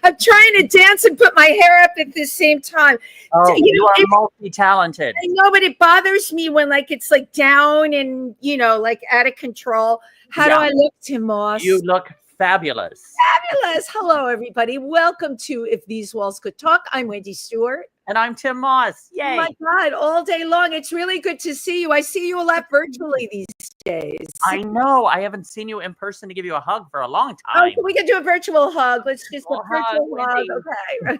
I'm trying to dance and put my hair up at the same time. Oh, you are multi-talented. I know, but it bothers me when it's like down and, like out of control. How do I look, Tym Moss? You look fabulous. Fabulous. Hello, everybody. Welcome to If These Walls Could Talk. I'm Wendy Stuart. And I'm Tym Moss. Yay. Oh my God, all day long. It's really good to see you. I see you a lot virtually these days. I know. I haven't seen you in person to give you a hug for a long time. Oh, we can do a virtual hug. Let's just do a virtual hug. Okay.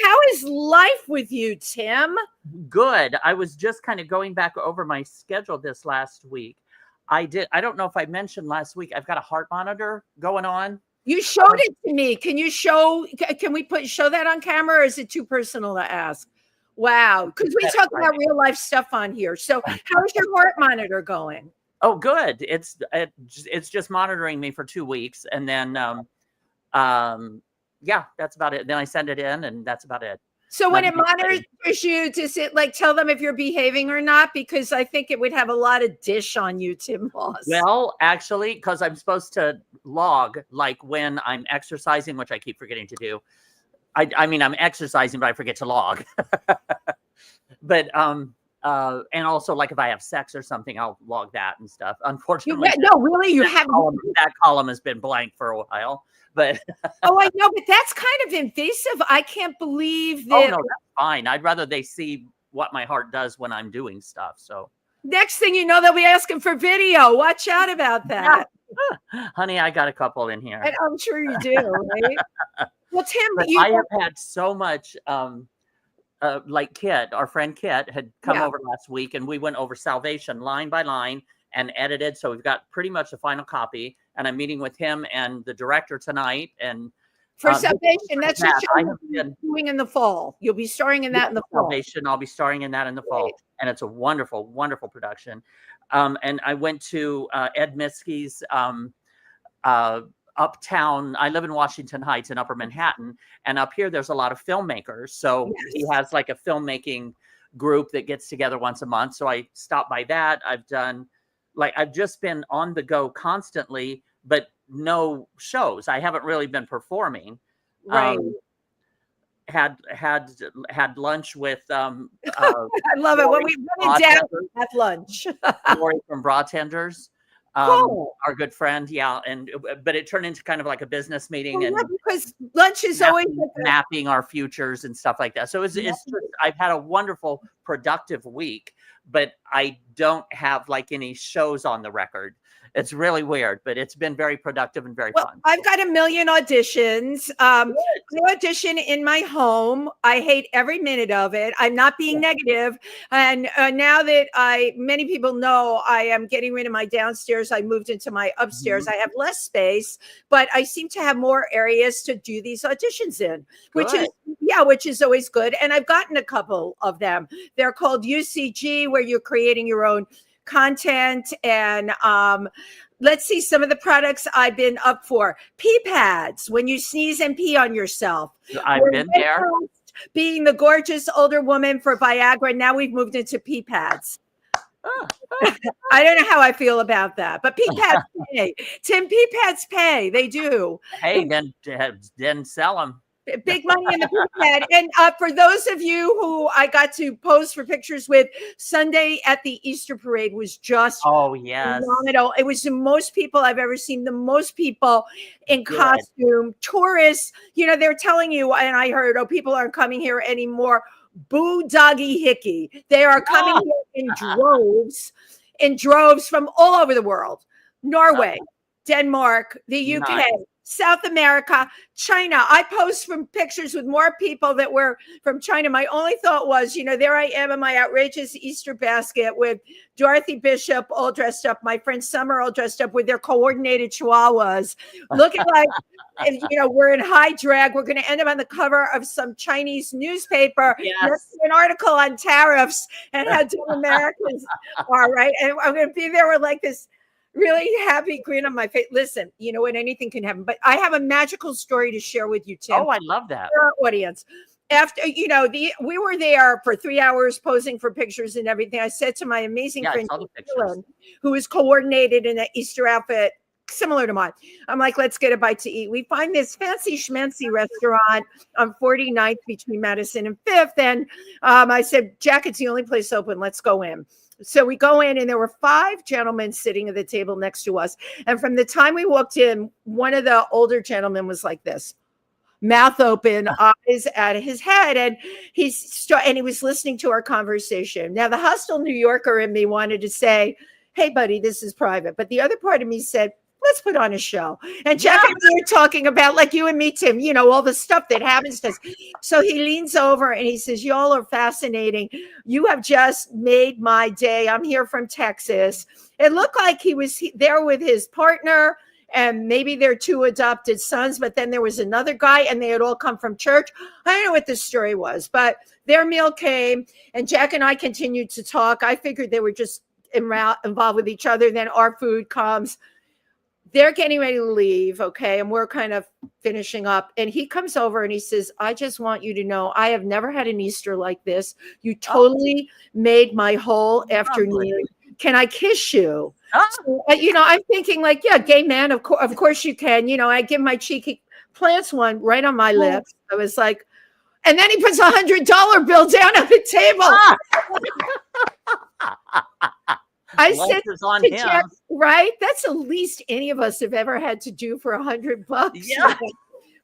How is life with you, Tim? Good. I was just kind of going back over my schedule this last week. I don't know if I mentioned last week, I've got a heart monitor going on. You showed it to me. Can we show that on camera, or is it too personal to ask? Wow. Because we talk about real life stuff on here. So how's your heart monitor going? Oh, good. It's just monitoring me for 2 weeks. And then, that's about it. Then I send it in and that's about it. So when it monitors you, does it tell them if you're behaving or not? Because I think it would have a lot of dish on you, Tym Moss. Well, actually, because I'm supposed to log when I'm exercising, which I keep forgetting to do. I mean, I'm exercising, but I forget to log. But and also if I have sex or something, I'll log that and stuff. Unfortunately, you haven't. That column has been blank for a while. But oh, I know, but that's kind of invasive. I can't believe that. Oh no, that's fine. I'd rather they see what my heart does when I'm doing stuff. So next thing you know, they'll be asking for video. Watch out about that. Honey, I got a couple in here. And I'm sure you do, right? Well, Tim, I have had so much. Kit, our friend Kit, had come over last week, and we went over Salvation line by line and edited. So we've got pretty much the final copy. And I'm meeting with him and the director tonight. And for Salvation, that's a show you're doing in the fall. You'll be starring in that in the fall. Salvation, I'll be starring in that in the fall. And it's a wonderful, wonderful production. And I went to Ed Miskey's Uptown. I live in Washington Heights in Upper Manhattan. And up here, there's a lot of filmmakers. So he has a filmmaking group that gets together once a month. So I stopped by that. I've done... I've just been on the go constantly, but no shows. I haven't really been performing. Right. Had lunch with. I love it when we have lunch. Lori from Bra Tenders, cool. Our good friend. Yeah, but it turned into kind of like a business meeting, because lunch is always mapping our futures and stuff like that. So it's just, I've had a wonderful, productive week. But I don't have any shows on the record. It's really weird, but it's been very productive and very fun. I've got a million auditions. I audition in my home. I hate every minute of it. I'm not being negative. And now that many people know I am getting rid of my downstairs, I moved into my upstairs. I have less space, but I seem to have more areas to do these auditions in, which is always good. And I've gotten a couple of them. They're called UCG, where you're creating your own content. And let's see some of the products I've been up for. Pee pads, when you sneeze and pee on yourself. I've been there. Being the gorgeous older woman for Viagra, now we've moved into pee pads. I don't know how I feel about that, but pee pads pay. Tim, pee pads pay. They do. Hey, then sell them. Big money in the pee pad. And for those of you who I got to pose for pictures with, Sunday at the Easter parade was just phenomenal. It was the most people I've ever seen, the most people in costume, tourists. They're telling you, and I heard, people aren't coming here anymore. Boo doggy hickey. They are coming here in droves from all over the world. Norway, Denmark, the UK. Nice. South America, China. I post from pictures with more people that were from China. My only thought was, there I am in my outrageous Easter basket with Dorothy Bishop all dressed up, my friend Summer all dressed up with their coordinated chihuahuas, looking like, we're in high drag. We're going to end up on the cover of some Chinese newspaper. Yes. An article on tariffs and how dumb Americans are, right? And I'm going to be there with this really happy grin on my face. Listen, what, anything can happen. But I have a magical story to share with you, Tim. Oh, I love that. For our audience. After, we were there for 3 hours posing for pictures and everything. I said to my amazing friend, who is coordinated in an Easter outfit similar to mine. I'm like, let's get a bite to eat. We find this fancy schmancy restaurant on 49th between Madison and 5th. And I said, Jack, it's the only place open. Let's go in. So we go in, and there were 5 gentlemen sitting at the table next to us. And from the time we walked in, one of the older gentlemen was like this, mouth open, eyes at his head. And he was listening to our conversation. Now, the hostile New Yorker in me wanted to say, hey, buddy, this is private. But the other part of me said, let's put on a show. And Jack and I are talking about, like you and me, Tim, you know, all the stuff that happens to us. So he leans over and he says, y'all are fascinating. You have just made my day. I'm here from Texas. It looked like he was there with his partner and maybe their 2 adopted sons, but then there was another guy and they had all come from church. I don't know what the story was, but their meal came and Jack and I continued to talk. I figured they were just involved with each other. Then our food comes. They're getting ready to leave, okay? And we're kind of finishing up. And he comes over and he says, I just want you to know I have never had an Easter like this. You totally made my whole afternoon. Can I kiss you? So, you know, I'm thinking like, yeah, gay man, of course you can. You know, I give my cheeky plants one right on my lips. I was like, and then he puts $100 bill down on the table. I said to Jack, right? That's the least any of us have ever had to do for $100. Yeah.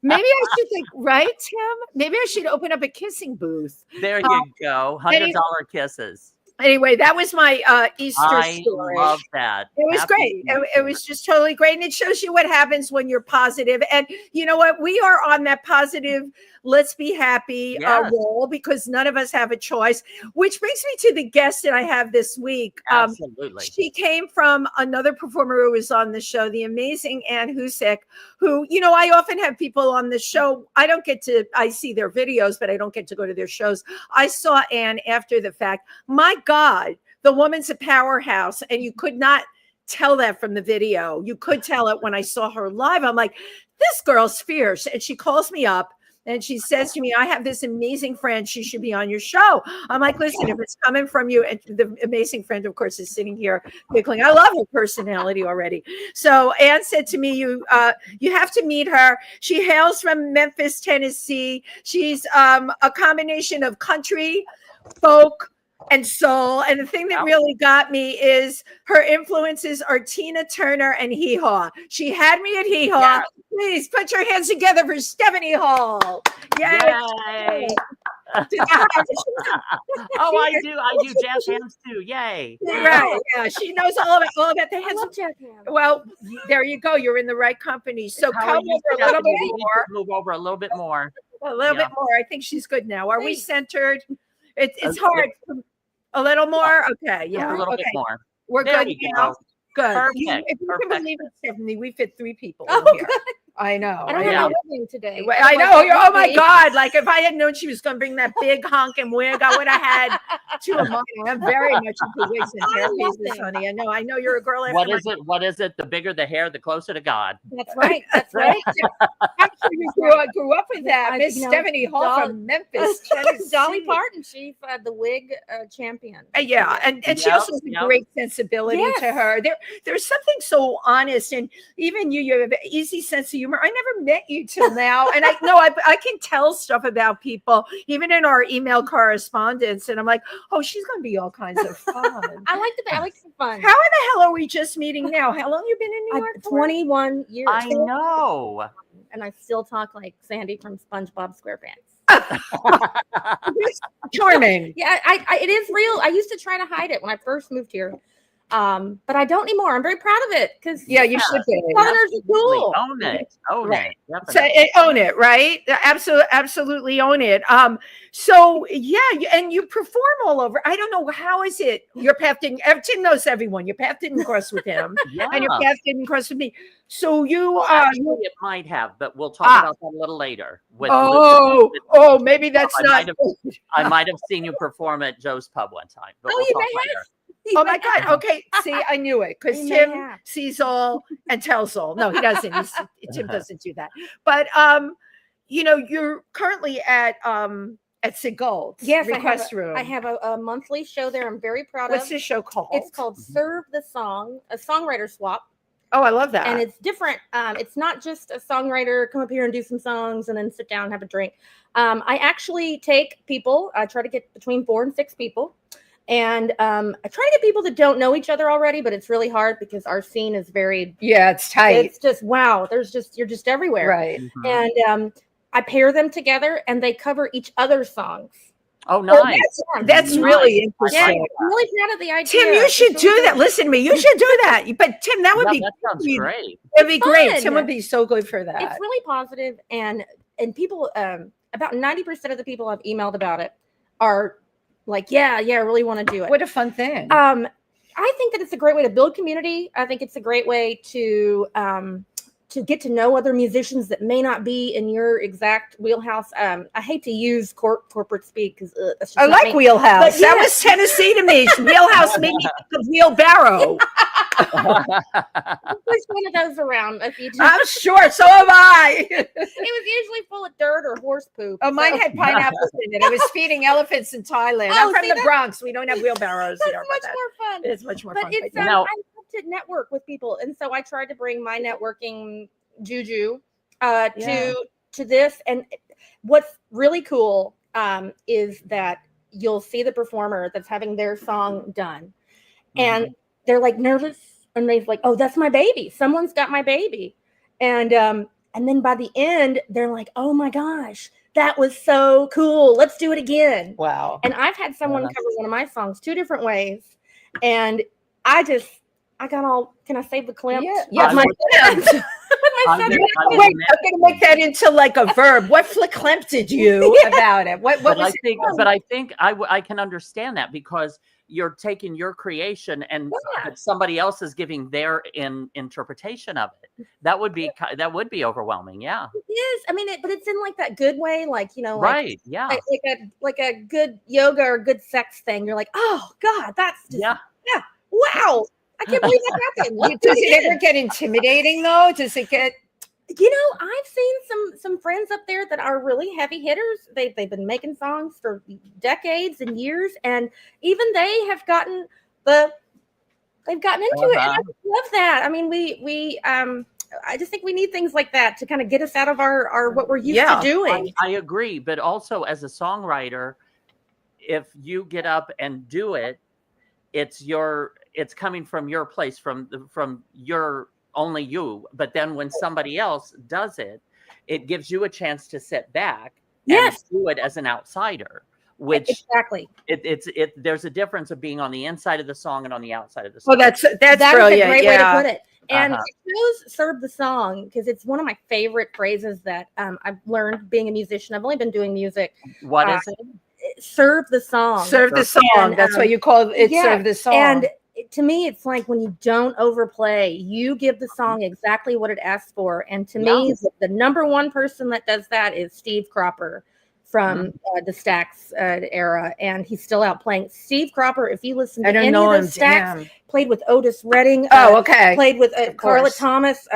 Maybe I should think, right, Tim? Maybe I should open up a kissing booth. There you go. $100 kisses. Anyway, that was my Easter story. I love that. It was great. It was just totally great. And it shows you what happens when you're positive. And you know what? We are on that positive, let's be happy role because none of us have a choice, which brings me to the guest that I have this week. Absolutely. She came from another performer who was on the show, the amazing Ann Husick, who, you know, I often have people on the show. I see their videos, but I don't get to go to their shows. I saw Ann after the fact. My God, the woman's a powerhouse, and you could not tell that from the video. You could tell it when I saw her live. I'm like, this girl's fierce. And she calls me up and she says to me, I have this amazing friend. She should be on your show. I'm like, listen, if it's coming from you, and the amazing friend, of course, is sitting here giggling. I love her personality already. So Ann said to me, you have to meet her. She hails from Memphis, Tennessee. She's a combination of country, folk, and soul. And the thing that really got me is her influences are Tina Turner and Hee Haw. She had me at Hee Haw. Yeah. Please put your hands together for Stephanie Hall. Yay. Yay. Oh, I do jazz hands too. Yay. Right. Yeah. She knows all about the hands. Well, there you go. You're in the right company. So come over a little bit more. Move over a little bit more. A little bit more. I think she's good now. Are we centered? It's hard. A little more? Okay, yeah. A little bit more. We're there good now. Good. Perfect. If you can believe it, Stephanie, we fit 3 people in here. Good. I know. I don't have a wedding today. I know. Oh my God. Like if I had known she was going to bring that big honking wig, I would have had 2 of mine. I'm very much into wigs and hair pieces, honey. I know you're a girl. What is it? The bigger the hair, the closer to God. That's right. That's right. Actually, we grew up with that. Miss Stephanie Hall from Memphis, Tennessee. Dolly Parton, she's the wig champion. Yeah, and she also has a great sensibility to her. There's something so honest, and even you have an easy sense of humor. I never met you till now, and I know I can tell stuff about people, even in our email correspondence, and I'm like, oh, she's going to be all kinds of fun. I like the fun. How in the hell are we just meeting now? How long you been in New York? 21 years. I know. And I still talk like Sandy from SpongeBob SquarePants. Charming. Yeah, it is real. I used to try to hide it when I first moved here. But I don't anymore. I'm very proud of it because you should be. Southerners are cool. Own it. Right. So own it, right? Absolutely own it. So yeah, and you perform all over. I don't know, how is it? Your path didn't. Tim knows everyone. Your path didn't cross with him, and your path didn't cross with me. So actually, it might have, but we'll talk about that a little later. Maybe that's not. I might have seen you perform at Joe's Pub one time. But we'll talk later. Oh my God. Okay. See, I knew it because Tim sees all and tells all. No, he doesn't. Tim doesn't do that. But you're currently at Sid Gold's Request Room. I have a monthly show there. I'm very proud of. What's the show called? It's called Serve the Song, a songwriter swap. Oh, I love that. And it's different. It's not just a songwriter come up here and do some songs and then sit down and have a drink. I actually take people. I try to get between 4 and 6 people. And I try to get people that don't know each other already, but it's really hard because our scene is very it's tight. It's just wow. You're just everywhere, right? And I pair them together, and they cover each other's songs. Oh, nice. That's really interesting. Yeah, I'm really proud of the idea. Tim, you should do that. Listen to me. You should do that. But Tim, that would be that sounds great. It'd be great. Fun. Tim would be so good for that. It's really positive, and people. About 90% of the people I've emailed about it are like, yeah, I really want to do it. What a fun thing. I think that it's a great way to build community. I think it's a great way to get to know other musicians that may not be in your exact wheelhouse. I hate to use corporate speak because I like wheelhouse. That was Tennessee to me. Wheelhouse made me think of wheelbarrow. Push one of those around a few times. I'm sure. So am I. It was usually full of dirt or horse poop. Oh, mine had pineapples in it. I was feeding elephants in Thailand. I'm from the Bronx. We don't have wheelbarrows That's here. much more fun. It's much more fun. But it's I love to network with people, and so I tried to bring my networking juju to this. And what's really cool is that you'll see the performer that's having their song done, and they're like nervous, and they're like, "Oh, that's my baby. Someone's got my baby," and then by the end, they're like, "Oh my gosh, that was so cool. Let's do it again." Wow! And I've had someone cover one of my songs 2 different ways, and I got all. Can I save the clip? Yeah. I'm going to make that into like a verb. What flick-clamp did you about it? What was it? But I think I can understand that because you're taking your creation and somebody else is giving their interpretation of it. That would be overwhelming. Yeah, it is. I mean, but it's in like that good way, like right? Yeah, like a good yoga or good sex thing. You're like, oh God, that's just, wow. I can't believe that happened. Does it ever get intimidating though? Does it get? I've seen some friends up there that are really heavy hitters. They've been making songs for decades and years, and even they have gotten into it. And I love that. I mean, we I just think we need things like that to kind of get us out of our what we're used to doing. I agree, but also as a songwriter, if you get up and do it, it's coming from your place, from your only you. But then when somebody else does it, it gives you a chance to sit back and do it as an outsider. Which exactly there's a difference of being on the inside of the song and on the outside of the song. Oh, that's a brilliant. great way to put it. And I chose "serve the song" because it's one of my favorite phrases that I've learned being a musician. I've only been doing music. What is it? Serve the song. Serve the song. And, that's what you call it. Serve the song. And to me, it's like when you don't overplay, you give the song exactly what it asks for. And to me, the number one person that does that is Steve Cropper from the Stax era, and he's still out playing. Steve Cropper, if you listen to any of those Stax, played with Otis Redding. Played with Carla Thomas.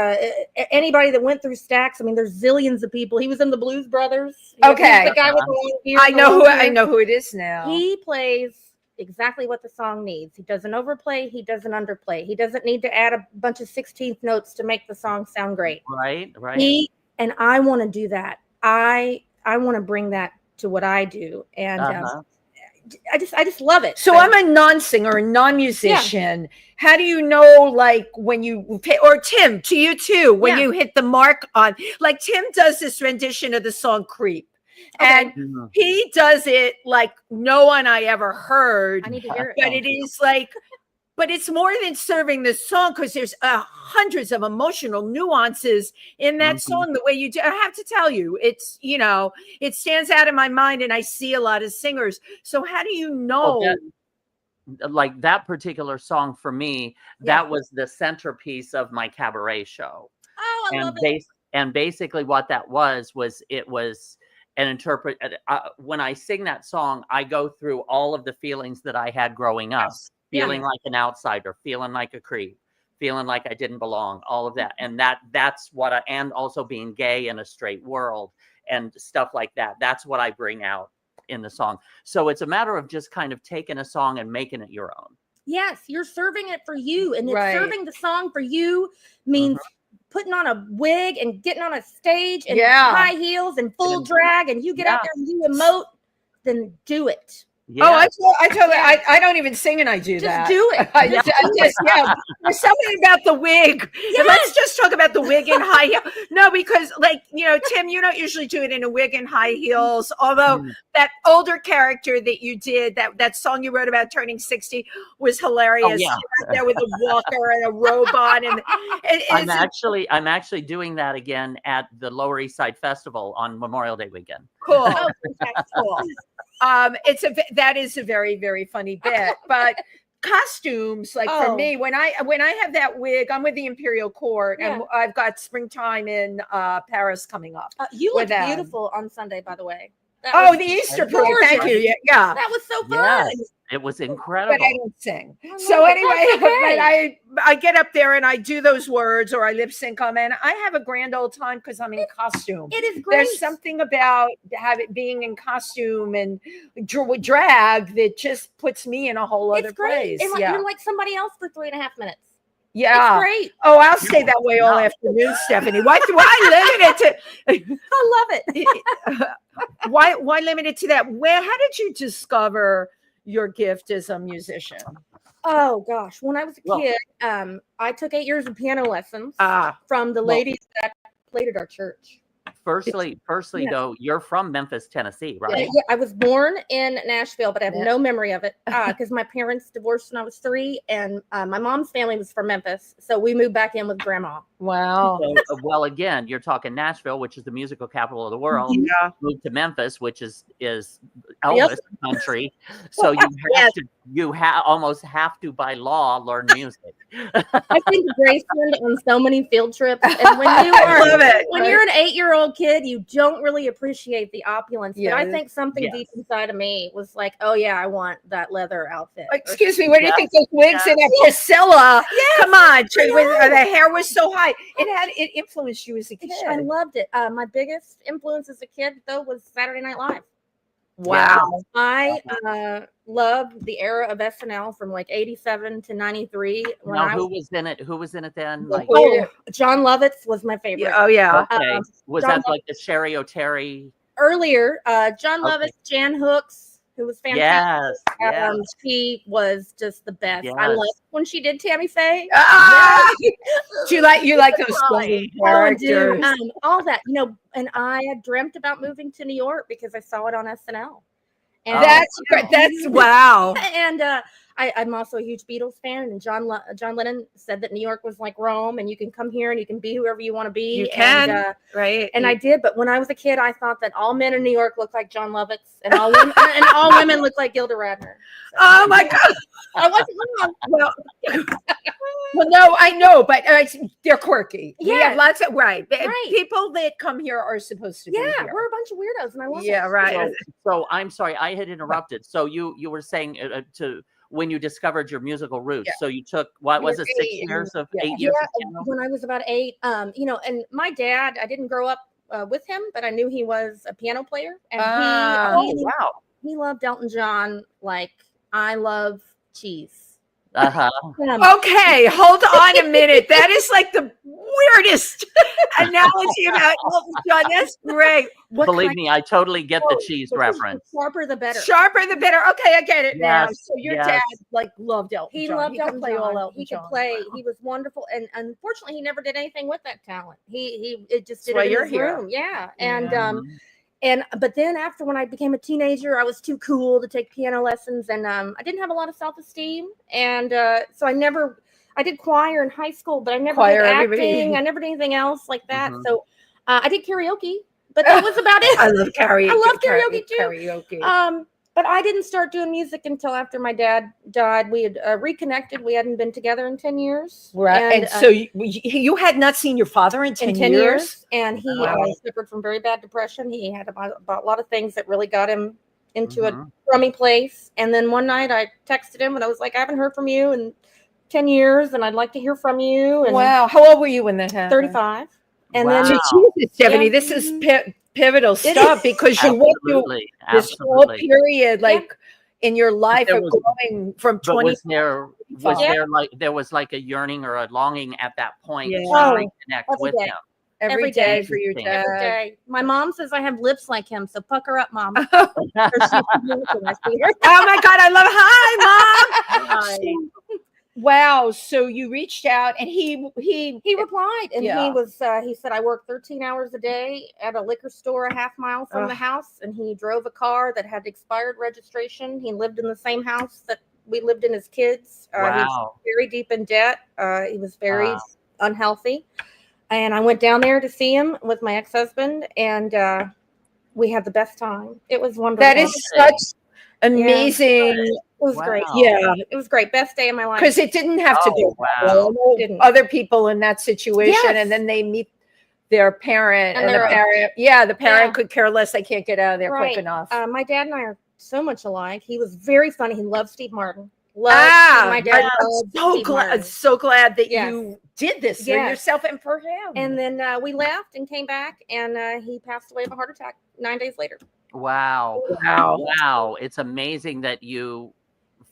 Anybody that went through Stax. I mean, there's zillions of people. He was in the Blues Brothers. He's the guy with the long beard. I know who it is now. He plays exactly what the song needs. He doesn't overplay. He doesn't underplay. He doesn't need to add a bunch of 16th notes to make the song sound great. Right. And I want to do that. I want to bring that to what I do, and I just love it. So I'm a non-singer, a non-musician. How do you know, like, when you or Tim, to you too, when you hit the mark on, like, Tim does this rendition of the song "Creep," and he does it like no one I ever heard. I need to hear it. But it is like. But it's more than serving the song because there's hundreds of emotional nuances in that song. The way you do, I have to tell you, it's, it stands out in my mind, and I see a lot of singers. So how do you know? Like that particular song for me, that was the centerpiece of my cabaret show. Oh, I love it. And basically what that was it was an interpret. When I sing that song, I go through all of the feelings that I had growing up. Feeling like an outsider, feeling like a creep, feeling like I didn't belong, all of that. And that's what and also being gay in a straight world and stuff like that. That's what I bring out in the song. So it's a matter of just kind of taking a song and making it your own. Yes, you're serving it for you, and it's Right. serving the song for you means putting on a wig and getting on a stage and high heels and full drag, and you get out there and you emote. Then do it. Yeah. Oh, I totally. I don't even sing, and I do that. Just do it. There's something about the wig. Yes. Let's just talk about the wig and high heels. No, because Tim, you don't usually do it in a wig and high heels. Although that older character that you did, that song you wrote about turning 60 was hilarious. Oh, yeah. Out there with a walker and a robe on, and I'm actually doing that again at the Lower East Side Festival on Memorial Day weekend. Cool. Cool. That is a very, very funny bit, but costumes, like for me, when I have that wig, I'm with the Imperial Court, and I've got Springtime in Paris coming up. You look beautiful on Sunday, by the Easter parade. Thank you. Yeah, that was so fun. Yes, it was incredible. But I don't sing. So anyway, but I get up there and I do those words, or I lip sync them, and I have a grand old time because I'm in costume. It is great. There's something about being in costume and drag that just puts me in a whole other place. You're like somebody else for 3.5 minutes. Yeah, it's great. Oh, I'll stay that way all afternoon, Stephanie. Why limit it to? I love it. Why limit it to that? How did you discover your gift as a musician? Oh gosh, when I was a kid, I took 8 years of piano lessons from the ladies that played at our church. Firstly, though, you're from Memphis, Tennessee, right? Yeah, I was born in Nashville, but I have no memory of it because my parents divorced when I was 3, and my mom's family was from Memphis, so we moved back in with Grandma. Wow. So, well, again, you're talking Nashville, which is the musical capital of the world. Yeah. Moved to Memphis, which is Elvis country. So you almost have to by law learn music. I've been to Graceland on so many field trips, and when you're an 8-year-old kid, you don't really appreciate the opulence. But I think something deep inside of me was like, oh yeah, I want that leather outfit. Excuse me, what do you think those wigs in Priscilla? Yes. Come on, the hair was so high. It influenced you as a kid. I loved it. My biggest influence as a kid, though, was Saturday Night Live. Wow. I loved the era of SNL from like 87 to 93. Who was in it? Who was in it then? John Lovitz was my favorite. Oh yeah. Okay. Was John that like the Sherry O'Terry? Earlier, John Lovitz, Jan Hooks, who was fantastic. Yes. She was just the best. Yes. I loved when she did Tammy Faye. You like those characters. All that, and I had dreamt about moving to New York because I saw it on SNL. And that's great. That's wow. And I'm also a huge Beatles fan, and John Lennon said that New York was like Rome, and you can come here and you can be whoever you want to be. You can, right? And I did, but when I was a kid, I thought that all men in New York looked like John Lovitz, and all women looked like Gilda Radner. So, oh my God! I wasn't wrong. Well, no, I know, but they're quirky. Yeah, we have lots of people that come here are supposed to be here. We're a bunch of weirdos, and I love it. Yeah, right. So I'm sorry, I had interrupted. So you were saying when you discovered your musical roots. So you took, what was it, 6 years of 8 years of piano? When I was about 8, and my dad, I didn't grow up with him, but I knew he was a piano player, and he loved Elton John like I love cheese. Okay, hold on a minute. That is like the weirdest analogy about Elton John. That's great. Believe me, I totally get the cheese reference. Sharper the better. Sharper the better. Okay, I get it now. So your dad loved Elton John. He loved Elton John. He could play. Wow. He was wonderful, and unfortunately, he never did anything with that talent. It just did it in his room. Yeah, and but then after, when I became a teenager, I was too cool to take piano lessons, and I didn't have a lot of self-esteem, and so I did choir in high school, but I never did acting. I never did anything else like that. So I did karaoke, but that was about it. I love karaoke. I love karaoke too. But I didn't start doing music until after my dad died. We had reconnected. We hadn't been together in 10 years. Right. And so you had not seen your father in 10 years? And he suffered from very bad depression. He had about a lot of things that really got him into a crummy place. And then one night I texted him and I was like, I haven't heard from you in 10 years and I'd like to hear from you. And wow. How old were you when that happened? 35. And then Jesus, Stephanie, this is pivotal stuff because you went through this whole period, in your life of was, going from 20. Was there like a yearning or a longing at that point to reconnect with him? Every day for your dad. Every day. My mom says I have lips like him, so pucker up, Mom. Oh my God, I love it. Hi, Mom. Hi. Wow. So you reached out, and he replied, and he said, I work 13 hours a day at a liquor store a half mile from the house, and he drove a car that had expired registration. He lived in the same house that we lived in as kids. He was very deep in debt. He was very unhealthy. And I went down there to see him with my ex-husband, and we had the best time. It was wonderful. That is such amazing. It was great. Yeah, it was great. Best day of my life. Because it didn't have to go well. Other people in that situation, and then they meet their parent, and the parent could care less. They can't get out of there quick enough. My dad and I are so much alike. He was very funny. He loved Steve Martin. My dad. I'm so glad that you did this for yourself and for him. And then we left and came back, and he passed away of a heart attack 9 days later. Wow. It's amazing that you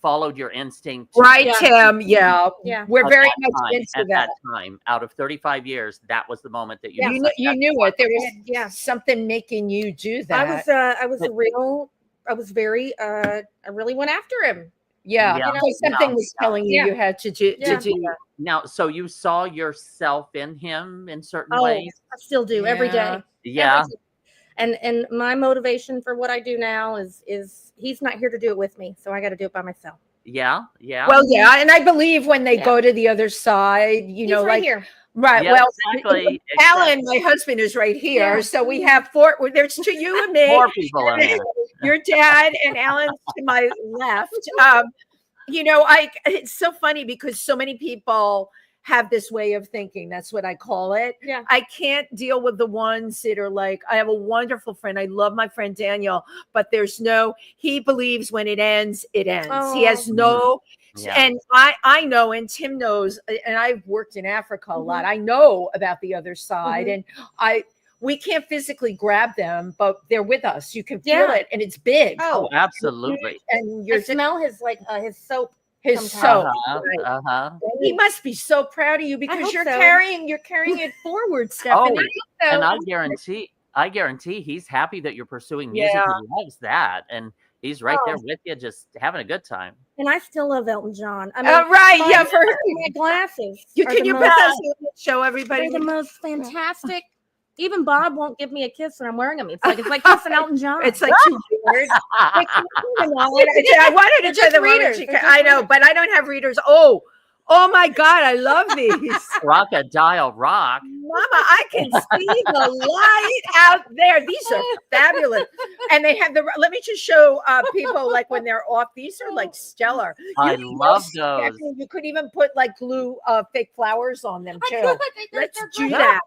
followed your instinct. Right, Tim. Yeah. We're very much into that time. Out of 35 years, that was the moment that you knew it. There was something making you do that. I really went after him. Something was telling you had to do that. Now, so you saw yourself in him in certain ways? I still do every day. Yeah. Every day. And my motivation for what I do now is he's not here to do it with me, so I got to do it by myself. Yeah. Well, and I believe when they go to the other side, he's right here. Right. Yeah, exactly. Alan, my husband, is right here. So we have four. There's you and me. 4 people in there. Your dad and Alan to my left. It's so funny because so many people have this way of thinking. That's what I call it. Yeah. I can't deal with the ones that are like, I have a wonderful friend. I love my friend Daniel, but he believes when it ends, it ends. He has no. Yeah. And I know, and Tim knows, and I've worked in Africa a lot. I know about the other side, and we can't physically grab them, but they're with us. You can feel it, and it's big. Oh, absolutely. And you smell his soap. His soap. He must be so proud of you because you're carrying it forward, Stephanie. And I guarantee he's happy that you're pursuing music. He loves that, and he's right there with you, just having a good time. And I still love Elton John. For my glasses. Can you put those in show everybody? They're the most fantastic. Even Bob won't give me a kiss when I'm wearing them. It's like kissing Elton John. It's like too weird. I wanted to try the readers. I know, but I don't have readers. Oh my God, I love these. Crocodile Rock. Mama, I can see the light out there. These are fabulous. And they have let me just show people like when they're off. These are like stellar. I love those. You could even put like glue fake flowers on them too. Let's do that.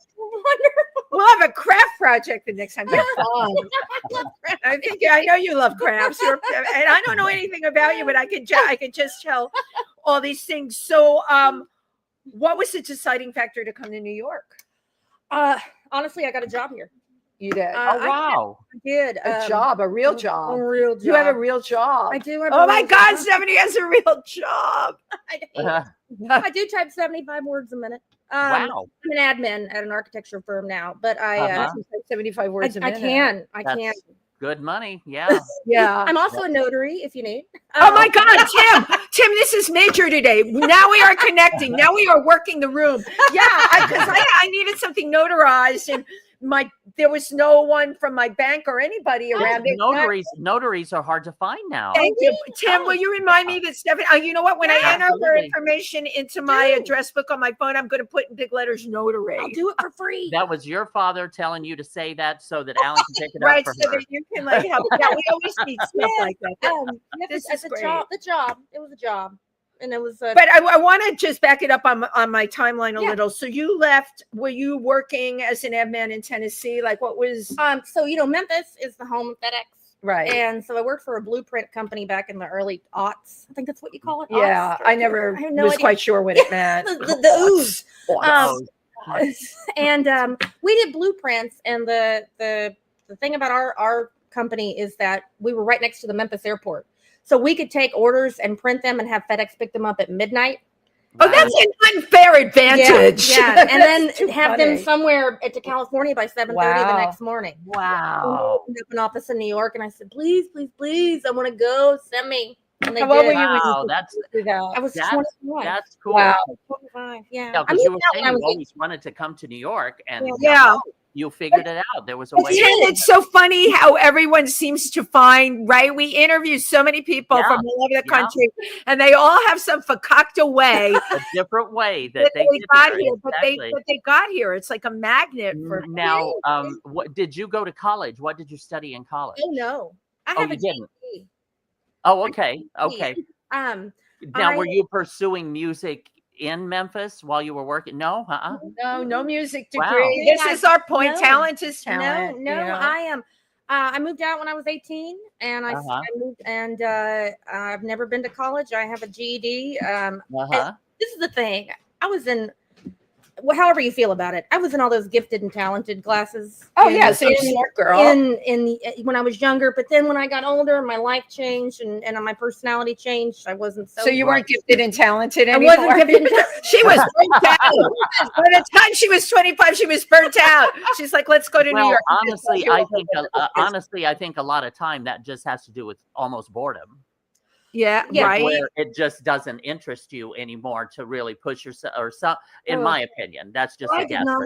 We'll have a craft project the next time. They're fun. I know you love crafts. And I don't know anything about you, but I can just tell all these things. So what was the deciding factor to come to New York? Honestly, I got a job here. You did? Wow. I did. A real job. A real job. You have a real job. I do. Oh my God, Stephanie has a real job. I do type 75 words a minute. Wow. I'm an admin at an architecture firm now, but I 75 words a minute. I can. Good money. Yeah. I'm also a notary if you need. Oh my God, Tim, this is major today. Now we are connecting. Now we are working the room. Yeah, because I needed something notarized, and there was no one from my bank or anybody around. Notaries are hard to find now. Thank you, Tim. Will you remind me that Stephanie? You know what? When I enter her information into my address book on my phone, I'm going to put in big letters "notary." I'll do it for free. That was your father telling you to say that so that Alan can pick it up for so her. that you can help. Yeah, we always need stuff like that. This is great. The job. It was a job. And it was, but I want to just back it up on my timeline a little. So you left. Were you working as an admin in Tennessee? Like, what was? So Memphis is the home of FedEx, right? And so I worked for a blueprint company back in the early aughts. I think that's what you call it. Yeah, I never was quite sure what it meant. the ooze. And we did blueprints, and the thing about our company is that we were right next to the Memphis airport. so we could take orders and print them and have FedEx pick them up at midnight. Oh, that's an unfair advantage. Yeah. And then have them somewhere to California by 7:30 the next morning. Wow. And an office in New York, and I said, please, please, please, I want to go. Send me. And they How old did. were you when Wow, you that's I was 25. that's cool. Wow. 25. Yeah. Yeah, I because you moved were out saying when I you was always wanted to come to New York, and you figured it out. There was a way. It's so funny how everyone seems to find, right? We interview so many people from all over the country, and they all have some fakakta way, a different way that they got here, but they got here. It's like a magnet for now. What did you go to college? What did you study in college? Oh no, I have a didn't. GED. Oh, okay, okay. Now, were you pursuing music in Memphis while you were working? No, no music degree. Wow. This is our point. Talent is talent. No, I am. I moved out when I was 18, and I moved, and I've never been to college. I have a GED. This is the thing. I was in. Well, however you feel about it, I was in all those gifted and talented classes. Oh yeah, so you're a smart girl. When I was younger, but then when I got older, my life changed and my personality changed. I wasn't so. So you weren't gifted and talented anymore. I wasn't gifted. She was burnt out. By the time she was 25, she was burnt out. She's like, "Let's go to New York." Honestly, I think a lot of time that just has to do with almost boredom. Yeah, right. Where it just doesn't interest you anymore to really push yourself, or some. In my opinion, that's just. I did not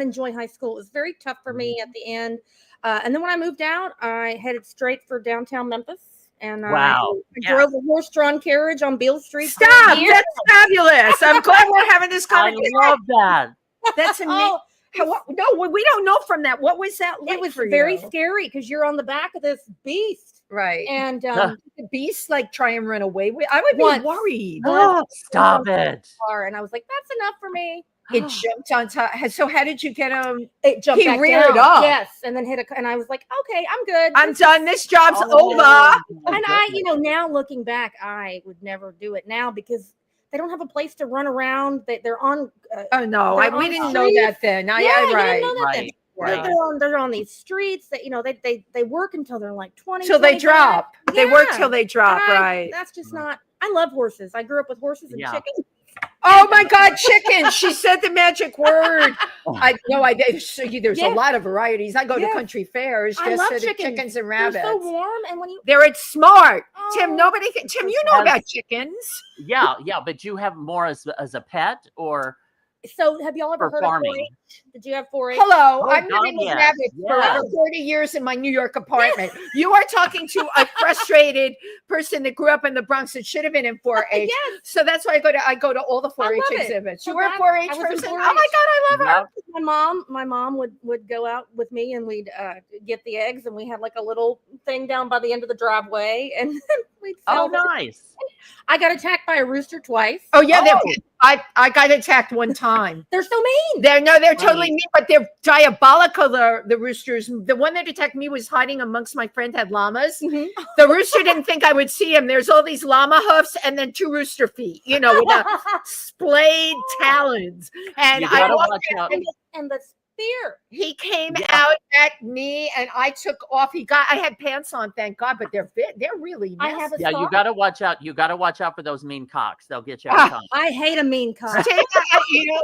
enjoy high school. It was very tough for me at the end. And then when I moved out, I headed straight for downtown Memphis, and I drove a horse-drawn carriage on Beale Street. Stop! That's fabulous. I'm glad we're having this conversation. I love that. That's amazing. No, we don't know from that. What was that like? It was for very you? scary because you're on the back of this beast, right? And the beast like try and run away with. I would be worried. Stop it! And I was like, "That's enough for me." It jumped on top. So how did you get him? It jumped. He reared up. Yes, and then hit and I was like, "Okay, I'm good. I'm done. This job's over." And I, now looking back, I would never do it now because they don't have a place to run around. They're on. We didn't know that then. Right. They're on these streets that they work until they're like 20. Till they drop. They work till they drop. Right. That's just not. I love horses. I grew up with horses and chickens. Oh my God, chicken! She said the magic word. There's a lot of varieties. I go to country fairs just for the chickens and rabbits. They're so warm, and they're smart. Tim, Tim, you know about chickens. Yeah, but you have more as a pet, or so have y'all ever heard of 4-H? Did you have 4-H? Hello, I've living with rabbits for 40 years in my New York apartment. You are talking to a frustrated person that grew up in the Bronx that should have been in 4-H. So that's why I go to all the 4-H exhibits. You were a 4-H person? Oh my God, I love her. My mom would go out with me, and we'd get the eggs, and we had like a little thing down by the end of the driveway, and we'd sell them. Nice. I got attacked by a rooster twice. Oh yeah, I got attacked one time. They're so mean. They're totally mean, but they're diabolical. The roosters. The one that attacked me was hiding amongst my friend had llamas. Mm-hmm. The rooster didn't think I would see him. There's all these llama hoofs and then 2 rooster feet, with the splayed talons. And I walked out. And the spear. He came out at me, and I took off. I had pants on, thank God, but they're really nasty. You gotta watch out. You gotta watch out for those mean cocks. They'll get you out. I hate a mean cock.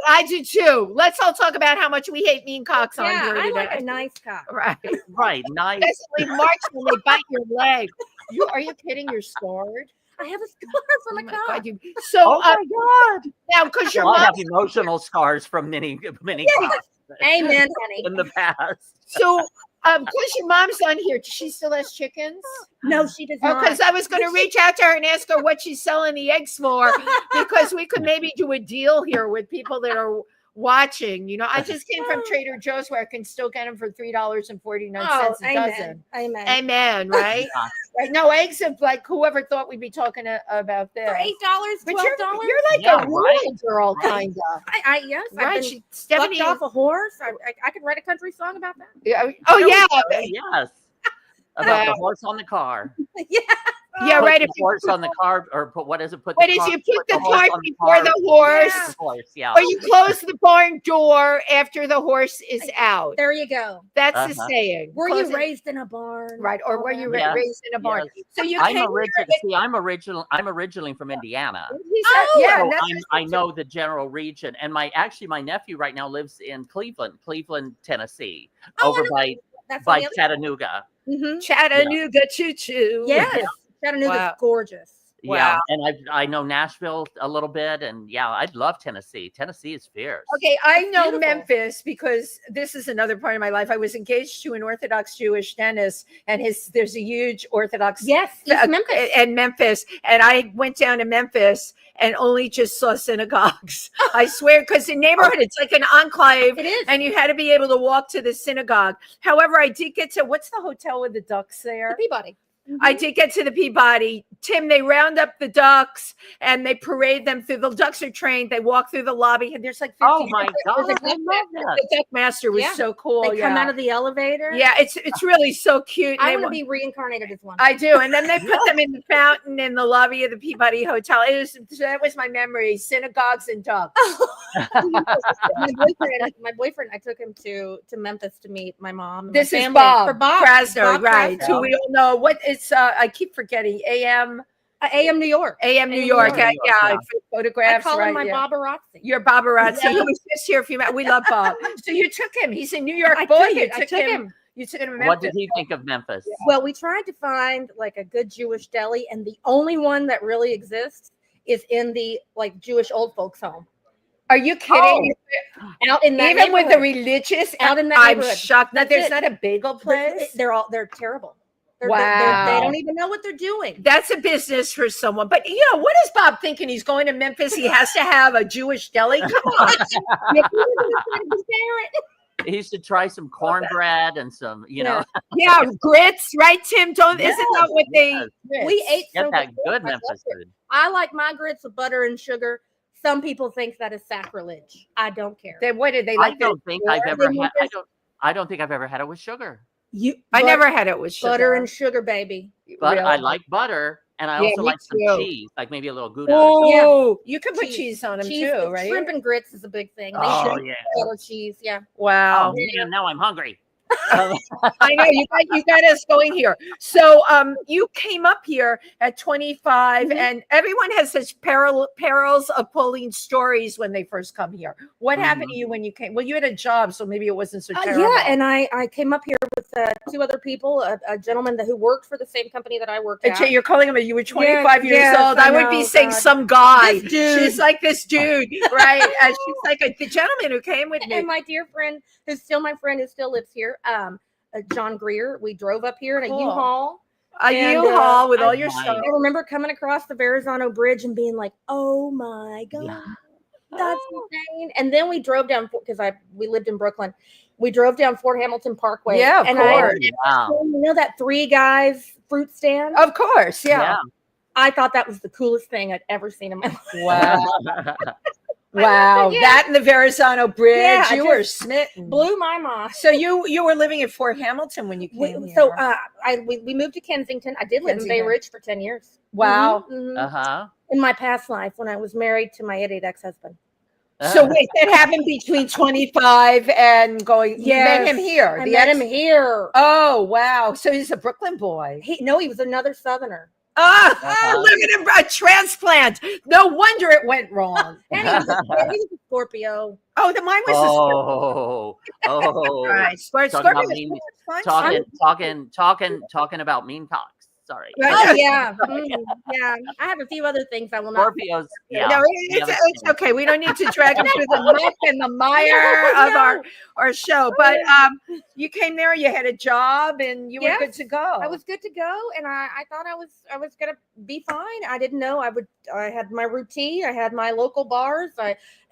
I do too. Let's all talk about how much we hate mean cocks on here today. I like a nice cock. Right, nice. Especially March when they bite your leg. Are you kidding? You're scarred. I have a scar from a cock. Oh my God! Now, because your mom have emotional scars from many cocks. Amen, honey. In the past. So, because your mom's on here, she still has chickens? No, she does not. Because I was going to reach out to her and ask her what she's selling the eggs for, because we could maybe do a deal here with people that are watching. I just came from Trader Joe's where I can still get them for $3.49 a dozen. Amen. Right? Right. No, eggs of like whoever thought we'd be talking about this. For $8, $12. You're like a rural girl, kind of. Yes. Right. I've been bucked off a horse. I could write a country song about that. Yeah. Oh, yeah. Yes. About the horse on the car. Yeah. Yeah, right. If horse on the cart, or put what is it? Put what the is cart, you put the horse cart on the before cart, the horse, Yeah. the horse, yeah. or you close the barn door after the horse is out. There you go. That's the Uh-huh. saying. Were Close you it- raised in a barn? right, or were you Yes, raised in a barn? yes. So you I'm came originally from Indiana. He said, Oh, yeah, So that's I know the general region, and my nephew right now lives in Cleveland, Tennessee, Oh, over That's by on the other Chattanooga. Mm-hmm. Chattanooga choo choo. Yes, Chattanooga's Wow. gorgeous. Yeah, Wow. and I know Nashville a little bit, and yeah, I'd love Tennessee. Tennessee is fierce. Okay, I It's know beautiful. Memphis because this is another part of my life. I was engaged to an Orthodox Jewish dentist, and there's a huge Orthodox Yes, East Memphis. and Memphis, and I went down to Memphis and only just saw synagogues. I swear, because the neighborhood, it's like an enclave, It is. and you had to be able to walk to the synagogue. However, I did get to what's the hotel with the ducks there? The Peabody. I did get to the Peabody. Tim, they round up the ducks and they parade them through. The ducks are trained. They walk through the lobby, and there's like 50. Oh my God, The I love that. duck master was Yeah. so cool. They come out of the elevator. yeah, it's really so cute. I And want they to be reincarnated as one. I do, and then they put them in the fountain in the lobby of the Peabody Hotel. That was my memory: synagogues and ducks. my boyfriend, I took him to Memphis to meet my mom. And This my is family. Bob For Bob Krasner, right? Krasner. Who we all know. What it's I keep forgetting. AM AM New York. AM New York. New York, Yeah, yeah. photographs. I call right, him my yeah. Bobberazzi. You're Bobberazzi. Yeah. He was just here a few minutes. We love Bob. So you took him. He's a New York I boy. took him. You took him to What Memphis. did he think of Memphis? Well, we tried to find like a good Jewish deli, and the only one that really exists is in the like Jewish old folks home. Are you kidding? Out in that Even with the neighborhood. religious, Out in that I'm neighborhood. shocked that That's there's it. not a bagel place. They're terrible. They Wow. don't even know what they're doing. That's a business for someone. But you know, what is Bob thinking? He's going to Memphis. He has to have a Jewish deli. Come on. He should try some cornbread and some, Yeah, grits, right, Tim? Isn't that what yes. We ate Get so that good. good I love Memphis it. food. I like my grits with butter and sugar. Some people think that is sacrilege. I don't care. Then what did they like? I don't think I've ever had. I don't think I've ever had it with sugar. I never had it with sugar. butter and sugar, baby. But Really? I like butter, and I Yeah, also me like some too. cheese, like maybe a little Gouda. or something. Oh, you can put cheese on them Cheese, too, right? Shrimp and grits is a big thing. They Oh should yeah. butter cheese. Yeah. Wow. Oh man, now I'm hungry. I know you got us going here. So you came up here at 25 Mhm. and everyone has such perils of pulling stories when they first come here. What happened to you when you came? Well, you had a job, so maybe it wasn't so terrible. Yeah, and I came up here with two other people, a gentleman who worked for the same company that I worked And at. you're calling him, you were 25 years yes, old. I would I be know, saying God. some guy. This dude. She's like this dude, right? And she's like the gentleman who came with me. And my dear friend, who's still my friend, who still lives here, John Greer. We drove up here in a Cool. U-Haul. A and, U-Haul with all I- your Nice. stuff. I remember coming across the Verrazano Bridge and being like, "Oh my God, Yeah. that's insane!" And then we drove down because we lived in Brooklyn. We drove down Fort Hamilton Parkway. Yeah, of and course. Wow. you know that Three Guys fruit stand? Of course, yeah. I thought that was the coolest thing I'd ever seen in my life. Wow. I Wow. loved it, yeah. That and the Verrazano Bridge. Yeah, you I were just smitten. Blew my mind. So you were living in Fort Hamilton when you came here. So we moved to Kensington. I did live in Bay Kensington. Ridge for 10 years. Wow. Mhm, mhm. Uh-huh. In my past life, when I was married to my idiot ex-husband. So wait, that happened between 25 and going. You met Yes, him here. I the met ex- him here. Oh wow! So he's a Brooklyn boy. He was another Southerner. Look at him, a transplant. No wonder it went wrong. And he was a Scorpio. Oh, the mine was Oh. right. Talking about mean, talking about mean cocks. Sorry. Oh yeah, yeah. I have a few other things I will not. Scorpios. Yeah. No, it's okay. We don't need to drag him through the muck and the mire of our show. But you came there, you had a job, and you were good to go. I was good to go, and I thought I was gonna be fine. I didn't know I had my routine. I had my local bars.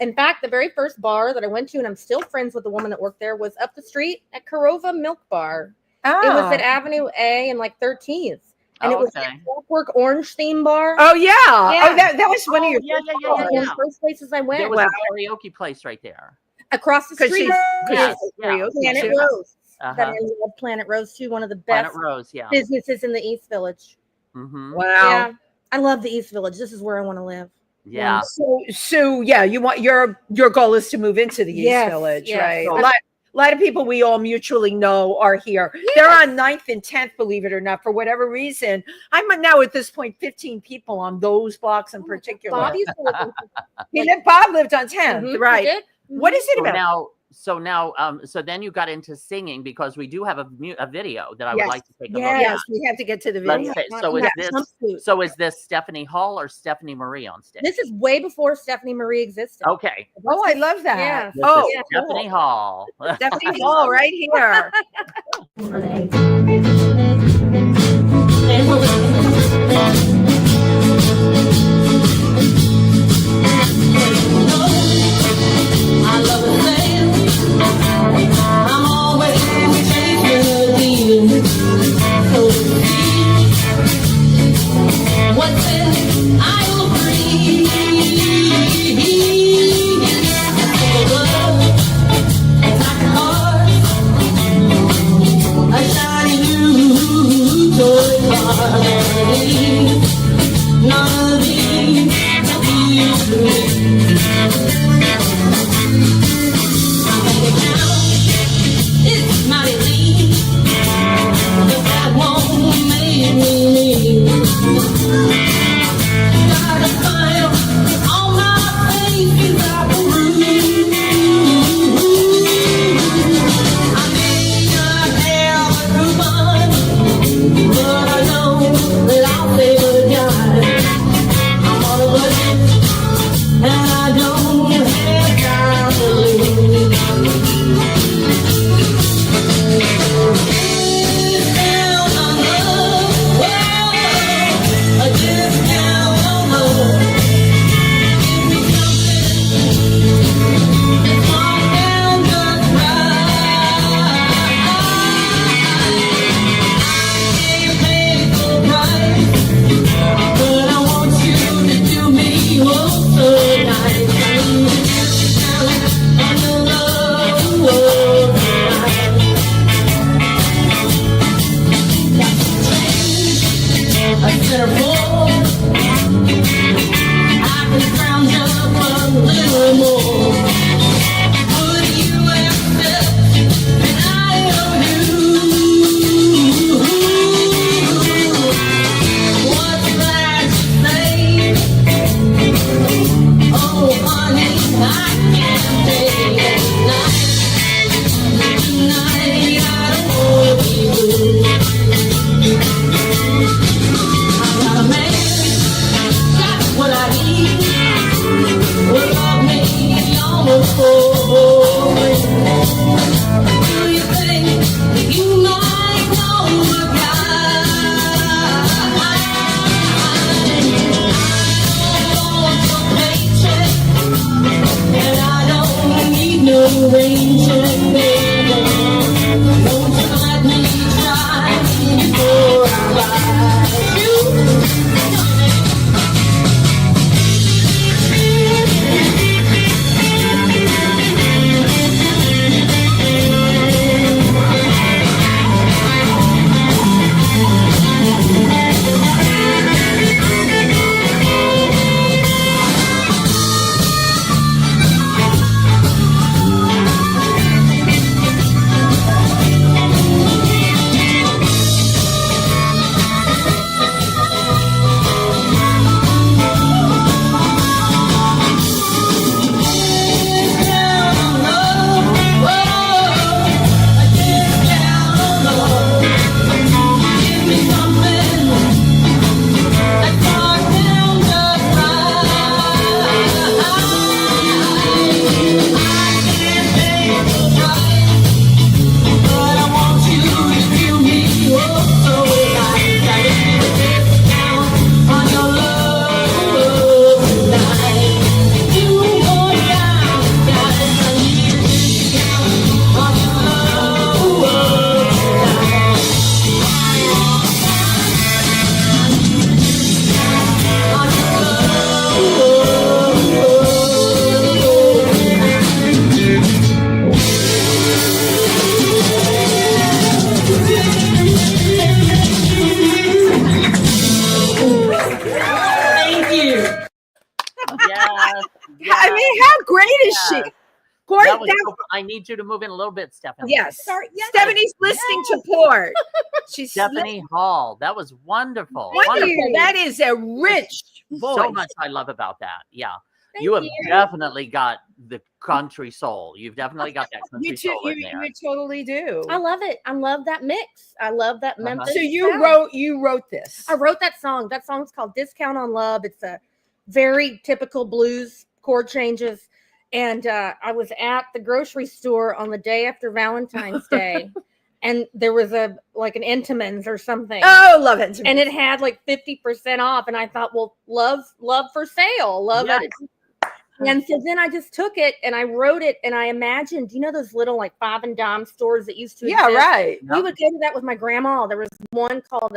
In fact, the very first bar that I went to, and I'm still friends with the woman that worked there, was up the street at Corova Milk Bar. Oh. It was at Avenue A and like 13th. And it was okay. that Clockwork Orange theme bar. Oh yeah. Yeah. Oh, that was one of your yeah. One of the first places I went. There was a karaoke place right there. Across the street. Yes. Planet Rose. Uh-huh. That I love Planet Rose too. One of the Planet best Rose, yeah. businesses in the East Village. Mm-hmm. Wow. Yeah. I love the East Village. This is where I want to live. Yeah. So yeah, you want your goal is to move into the East Village, right? So, a lot of people we all mutually know are here. They're on 9th and 10th, believe it or not, for whatever reason. I'm now at this point 15 people on those blocks in particular. Bob used to live Bob lived on 10th, right? Mm-hmm. What is it about? So then you got into singing, because we do have a video that I would like to take a look Yes, at. we have to get to the video. So is this Stephanie Hall or Stephanie Marie on stage? This is way before Stephanie Marie existed. Okay. Oh, I love that. Yeah. Stephanie Hall. Stephanie Hall right here. I love a man. I'm always chasing a deal. So what's in I'll breathe. It's like a heart, a shiny new toy car. None of these appeals to me. It's mighty lean, but that won't make me lean. Got a smile on my face without the room. I may not have a coupon, but I know that I'll save a dime. I'm on a budget, and I don't have time to lose. What I need will love me. Yes. I mean, how great is she? Court, I need you to move in a little bit, Stephanie. Yes. Sorry. Yes. Stephanie's listening to Port. She's Stephanie Hall. That was wonderful. wonderful. That is a rich voice. So much I love about that. Yeah. Thank You have you. definitely got the country soul. You've definitely got that country soul in there. You totally do. I love it. I love that mix. I love that Memphis. So sound. you wrote this. I wrote that song. That song's called Discount on Love. It's a very typical blues chord changes. And I was at the grocery store on the day after Valentine's Day. And there was an Entenmann's or something. Oh, love it. And it had like 50% off. And I thought, well, love for sale. Love it. And so then I just took it and I wrote it and I imagined, those little like 5 and dime stores that used to exist? Right. We would go to that with my grandma. There was one called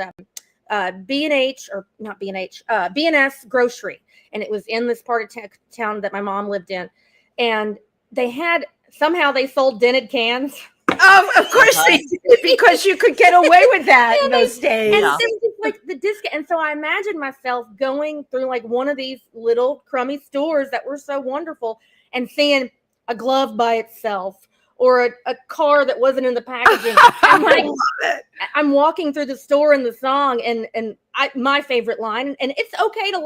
B&H or not B&H, B&S Grocery. And it was in this part of town that my mom lived in. And somehow they sold dented cans. Oh, of course they did, because you could get away with that in those days. And so just like the discount. And so I imagined myself going through like one of these little crummy stores that were so wonderful and seeing a glove by itself or a car that wasn't in the packaging. And like, I'm walking through the store in the song and my favorite line, and it's okay to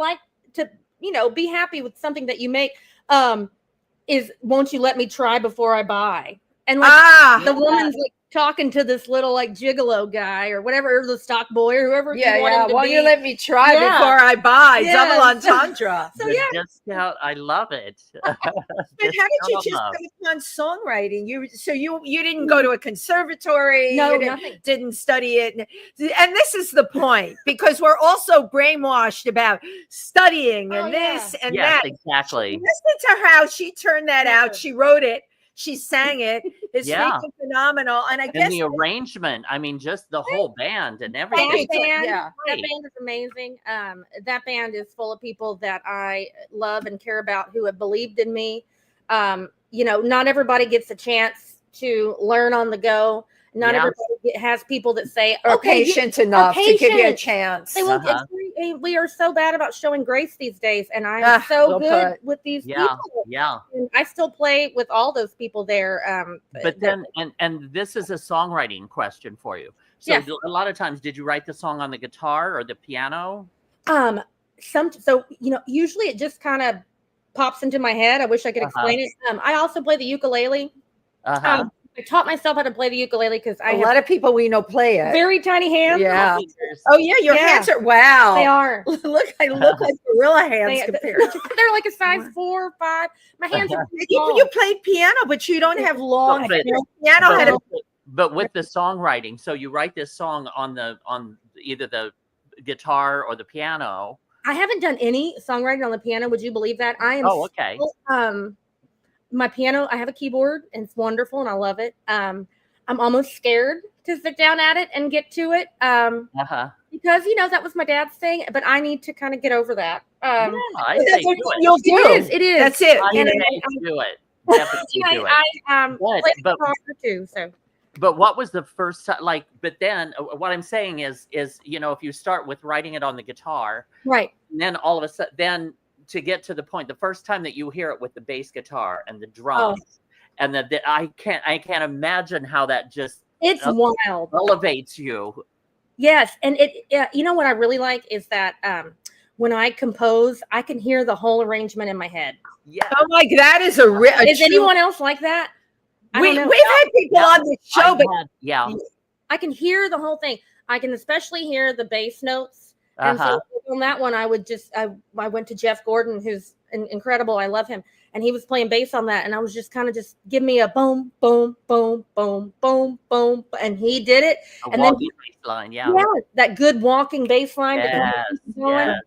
be happy with something that you make, is won't you let me try before I buy? And like the woman's like talking to this little like gigolo guy or whatever, or the stock boy or whoever. Won't you let me try before I buy? Double entendre. So Discount. I love it. But how did you just come upon songwriting? You didn't go to a conservatory. No, you didn't study it. And this is the point, because we're also brainwashed about studying and this and that. Exactly. Listen to how she turned that out. She wrote it. She sang it. It's freaking phenomenal. And I guess the arrangement, I mean, just the whole band and everything. That band is amazing. That band is full of people that I love and care about, who have believed in me. Not everybody gets a chance to learn on the go. Not everybody has people that say, are patient enough to give you a chance. We are so bad about showing grace these days, and I'm so good with these people. Yeah. And I still play with all those people there. But then, and this is a songwriting question for you. So a lot of times, did you write the song on the guitar or the piano? Usually it just kind of pops into my head. I wish I could explain it. I also play the ukulele. I taught myself how to play the ukulele because a lot of people we know play it. Very tiny hands. Yeah. Oh yeah, your hands are They are. I look like gorilla hands compared. They're like a size 4 or 5. My hands are You played piano, but you don't have long piano. But with the songwriting, so you write this song on either the guitar or the piano. I haven't done any songwriting on the piano. Would you believe that? I am. Oh, okay. My piano, I have a keyboard and it's wonderful and I love it. I'm almost scared to sit down at it and get to it. Because, that was my dad's thing, but I need to kind of get over that. I say you'll do it. It is. That's it. I do it. Definitely do it. I play guitar too, so. But what was the first time, but then what I'm saying is, if you start with writing it on the guitar, right. And then all of a sudden, then to get to the point, the first time that you hear it with the bass guitar and the drums, and I can't imagine how that just wild elevates you. Yes, and what I really like is that when I compose, I can hear the whole arrangement in my head. Yeah. Oh my, that is is anyone else like that? We've had people on the show, I can hear the whole thing. I can especially hear the bass notes. And so on that one, I went to Jeff Gordon, who's incredible. I love him. And he was playing bass on that. And I was just kind of give me a boom, boom, boom, boom, boom, boom. And he did it. And then bass line, that good walking bass line. But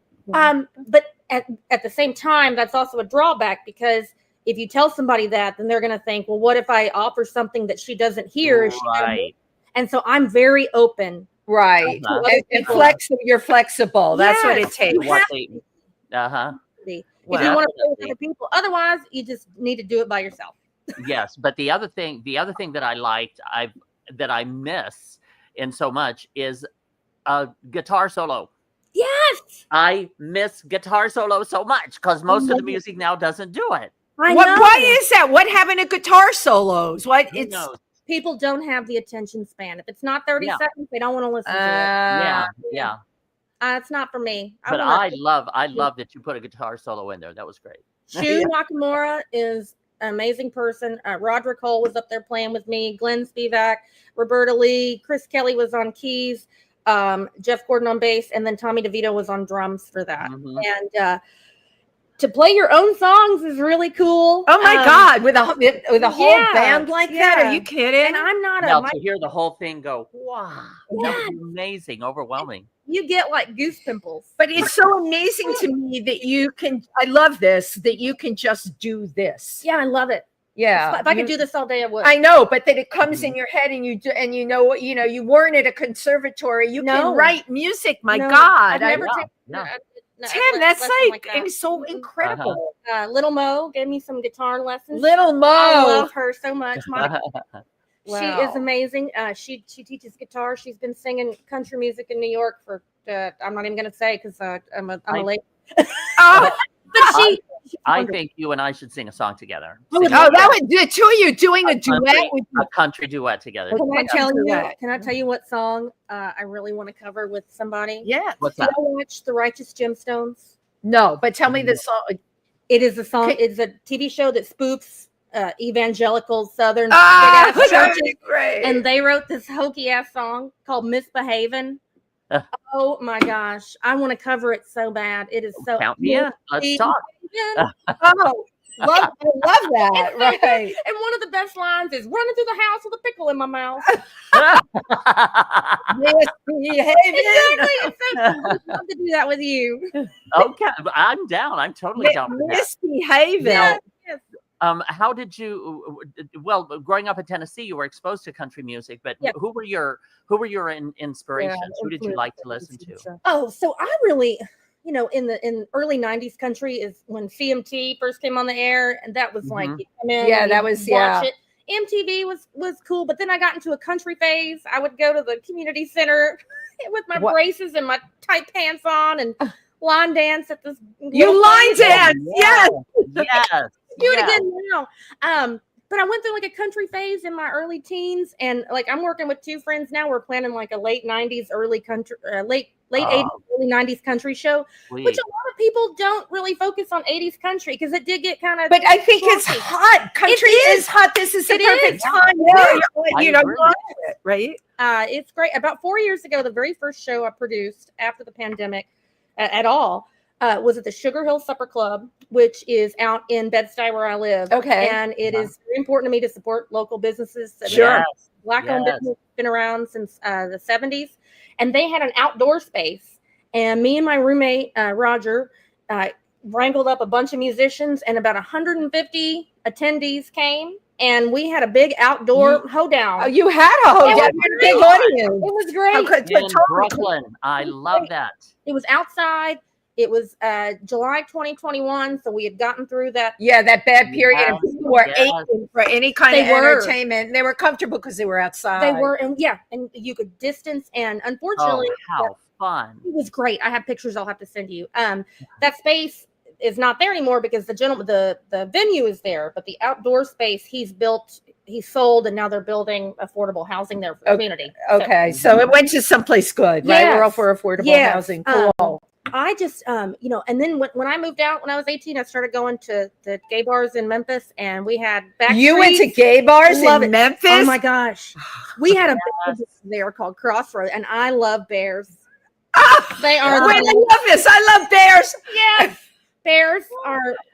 at the same time, that's also a drawback, because if you tell somebody that, then they're going to think, well, what if I offer something that she doesn't hear? Right. And so I'm very open. Right. And you're flexible. That's what it takes. If you want to play with other people, otherwise you just need to do it by yourself. Yes, but the other thing that I liked, that I miss in so much, is a guitar solo. Yes. I miss guitar solo so much because most of the music now doesn't do it. Why is that? What happened to guitar solos? What Who knows? People don't have the attention span. If it's not 30 seconds, they don't want to listen to it. Yeah. It's not for me. But I love that you put a guitar solo in there. That was great. Shu Nakamura is an amazing person. Roderick Cole was up there playing with me. Glenn Spivak, Roberta Lee, Chris Kelly was on keys, Jeff Gordon on bass, and then Tommy DeVito was on drums for that. And to play your own songs is really cool. Oh my God, with a whole band like that? Are you kidding? And I'm not to hear the whole thing go, wow, that was amazing, overwhelming. You get like goose pimples. But it's so amazing to me that you can, I love this, that you can just do this. Yeah, I love it. Yeah. If I could do this all day, I would. I know, but that it comes in your head and you know what, you weren't at a conservatory. You can write music. My God. I've never taken Tim, that's like it's so incredible. Little Mo gave me some guitar lessons. Little Mo, I love her so much. She is amazing. She teaches guitar. She's been singing country music in New York for. I'm not even going to say because I'm a lady. But I think you and I should sing a song together. That would the two of you doing a duet with a country duet together. Can I tell you what song I really want to cover with somebody? Yeah. What's that? Did I watch The Righteous Gemstones? No, but tell me the song. It is a song. It's a TV show that spoofs evangelical Southern churches, and they wrote this hokey ass song called "Misbehavin'." Oh my gosh, I want to cover it so bad. It is so. Count me in. Let's talk. I love that. Right. And one of the best lines is running through the house with a pickle in my mouth. Exactly. It's so cool. I'd love to do that with you. Okay, I'm down. I'm totally down for that. Misbehaving. Yes. How did you? Well, growing up in Tennessee, you were exposed to country music, but who were your inspirations? Who did you like to listen to? Oh, so I really, in early '90s country is when CMT first came on the air, and that was like, that was watch it. MTV was cool, but then I got into a country phase. I would go to the community center with my braces and my tight pants on and line dance at this. You line dance, yes. Do it again now. But I went through like a country phase in my early teens, and like I'm working with two friends now. We're planning like a late '90s, early country, late '80s, early '90s country show, which a lot of people don't really focus on '80s country because it did get kind of. But I think it's hot. Country is hot. This is the perfect time. Right? It's great. About 4 years ago, the very first show I produced after the pandemic, at all. Was at the Sugar Hill Supper Club, which is out in Bed-Stuy where I live. Okay. And it is very important to me to support local businesses. Sure. Black-owned business been around since the 70s. And they had an outdoor space. And me and my roommate, Roger, wrangled up a bunch of musicians, and about 150 attendees came. And we had a big outdoor hoedown. Oh, you had a hoedown. Big audience. It was great. In Brooklyn. I love that. It was outside. It was July 2021, so we had gotten through that. Yeah, that bad period. And people were aching for any kind of entertainment. They were comfortable because they were outside. They were, and you could distance. And unfortunately, how fun! It was great. I have pictures I'll have to send you. That space is not there anymore because the venue is there, but the outdoor space he sold, and now they're building affordable housing there for the community. Okay, so it went to someplace good, right? We're all for affordable housing. Cool. I just, and then when I moved out when I was 18, I started going to the gay bars in Memphis, and we had backstories. You went to gay bars in Memphis? Oh my gosh. We had a band there called Crossroads, and I love bears. They are. Wait, I love this. I love bears. Yes. Bears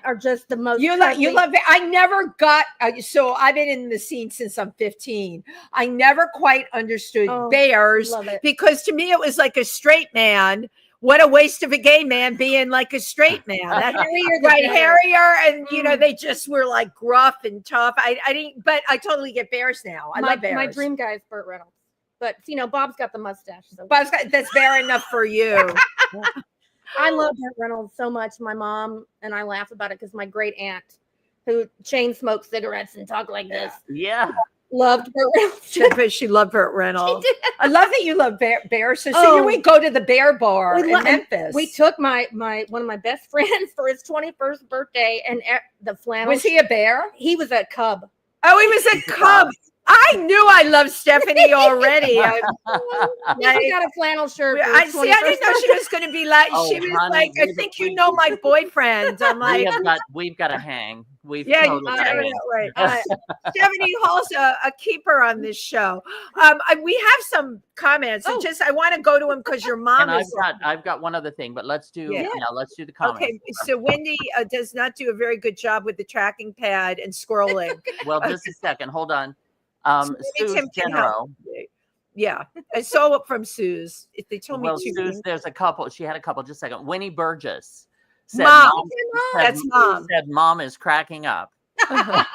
are just the most. You love it. I never got. So I've been in the scene since I'm 15. I never quite understood bears because to me it was like a straight man. What a waste of a gay man being like a straight man. That hairier, and they just were like gruff and tough. I didn't, but I totally get bears now. I love bears. My dream guy is Burt Reynolds, but Bob's got the mustache. So. That's fair enough for you. I love Burt Reynolds so much. My mom and I laugh about it because my great aunt, who chain smokes cigarettes and talk like this. Yeah. loved Burt Reynolds. But she loved Burt Reynolds. She did. I love that you love bear. So here we go to the Bear Bar in Memphis. We took my one of my best friends for his 21st birthday, and the flannel. Was he a bear? He was a cub. Oh, he was a cub. I knew I loved Stephanie already. He got a flannel shirt. I didn't know she was going to be like. She was honey, like, I think you know my boyfriend. I'm like, we've got to hang. We've yeah, totally Stephanie Hall's a keeper on this show. We have some comments. And I want to go to them because your mom and is. I've got one other thing, but let's do let's do the comments. Okay, so Wendy does not do a very good job with the tracking pad and scrolling. Well, just a second, hold on. Sue's Genero. Yeah, I saw it from Sue's. They told me two. Sue's, there's a couple. She had a couple. Just a second. Winnie Burgess said, That's mom. Said mom is cracking up. Well,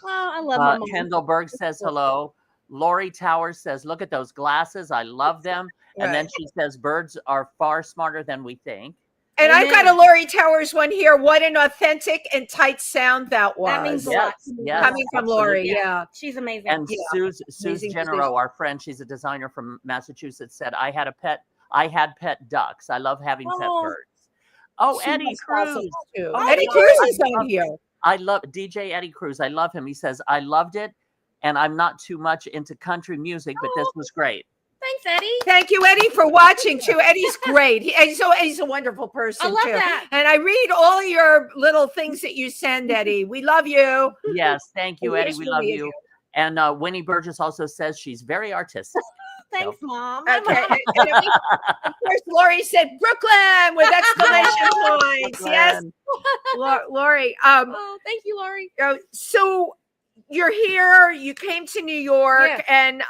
I love my mom. Kendall Berg says hello. Lori Towers says, look at those glasses. I love them. And then she says, birds are far smarter than we think. And I've got a Lori Towers one here. What an authentic and tight sound that was. That means a lot. Coming from Lori, yeah. She's amazing. And Suze Genero, our friend, she's a designer from Massachusetts, said, I had pet ducks. I love having pet birds. Oh, Eddie Cruz. Eddie Cruz is on here. I love DJ Eddie Cruz. I love him. He says, I loved it. And I'm not too much into country music, but this was great. Thanks, Eddie. Thank you, Eddie, for watching too. Eddie's great. He's a wonderful person. I love too. that. And I read all your little things that you send, Eddie. We love you. Yes, thank you, Eddie. We love you. And Winnie Burgess also says she's very artistic. Thanks, Mom. Okay. Of course, Lori said Brooklyn with exclamation points. Yes, Lori. Thank you, Lori. So you're here. You came to New York, and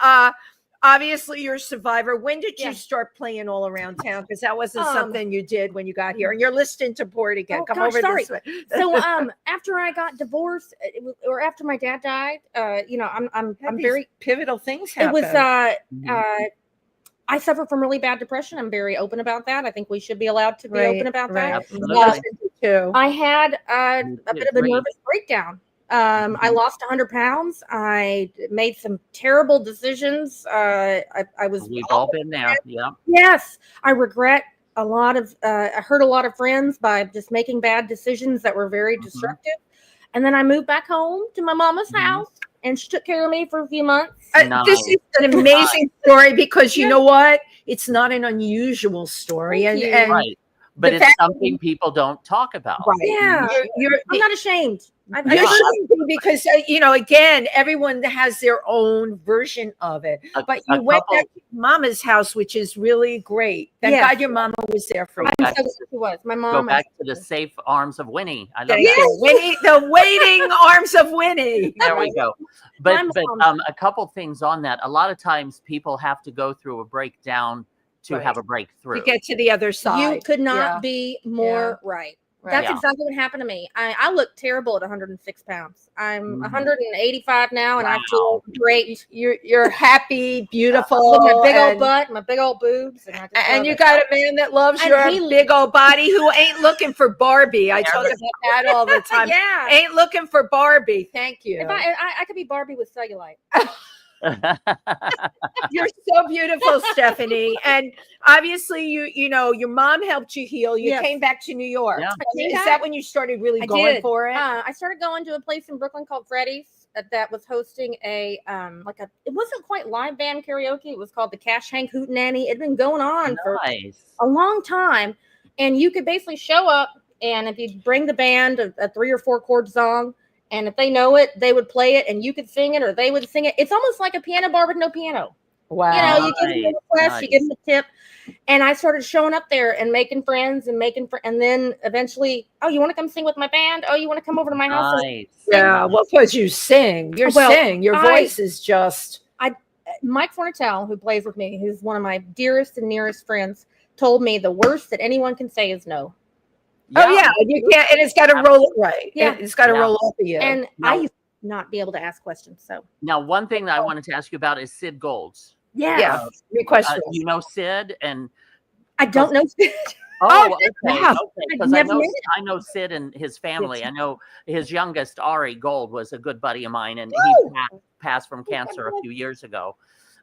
obviously you're a survivor. When did you start playing all around town? Because that wasn't something you did when you got here. And you're listening to Port again. Come over this way. So after I got divorced, or after my dad died, I'm very pivotal things happen. It was I suffer from really bad depression. I'm very open about that. I think we should be allowed to be open about that. I had a bit of a nervous breakdown. I lost 100 pounds. I made some terrible decisions. I was. We've all been there. Yeah. Yes, I regret a lot of. I hurt a lot of friends by just making bad decisions that were very destructive. And then I moved back home to my mama's house, and she took care of me for a few months. This is an amazing story because you know what? It's not an unusual story, and right. But it's something people don't talk about. Right. Yeah. I'm not ashamed. You shouldn't be because, again, everyone has their own version of it. But you went back to Mama's house, which is really great. Thank God your mama was there for you. She was. My mom. Go back to the safe arms of Winnie. I love that. Winnie, the waiting arms of Winnie. There we go. But a couple things on that. A lot of times people have to go through a breakdown to have a breakthrough. To get to the other side. You could not be more right. That's exactly what happened to me. I look terrible at 106 pounds. I'm 185 now, and I feel great. You're happy, beautiful. With my big old butt, my big old boobs. And you got a man that loves your big old body who ain't looking for Barbie. I talk about that all the time. Ain't looking for Barbie. Thank you. If I could be Barbie with cellulite. You're so beautiful, Stephanie. And obviously your mom helped you heal. You came back to New York. Is that when you started really going for it? I started going to a place in Brooklyn called Freddy's that was hosting it wasn't quite live band karaoke. It was called the Cash Hank Hootenanny. It had been going on for a long time. And you could basically show up, and if you bring the band a 3 or 4 chord song, and if they know it, they would play it, and you could sing it, or they would sing it. It's almost like a piano bar with no piano. Wow! You give them a request, you give them a tip, and I started showing up there and making friends and and then eventually, you want to come sing with my band? Oh, you want to come over to my house? Yeah, well, because you sing, your voice is just. Mike Fornatale, who plays with me, who's one of my dearest and nearest friends, told me the worst that anyone can say is no. You can't, and it's got to roll it right. It's got to roll off of you. And I used to not be able to ask questions. So now, one thing that I wanted to ask you about is Sid Golds. Great question. You know Sid, and I don't know Sid. Oh, okay, yeah. okay. Because I know Sid and his family. I know his youngest, Ari Gold, was a good buddy of mine, and he passed from cancer a few years ago.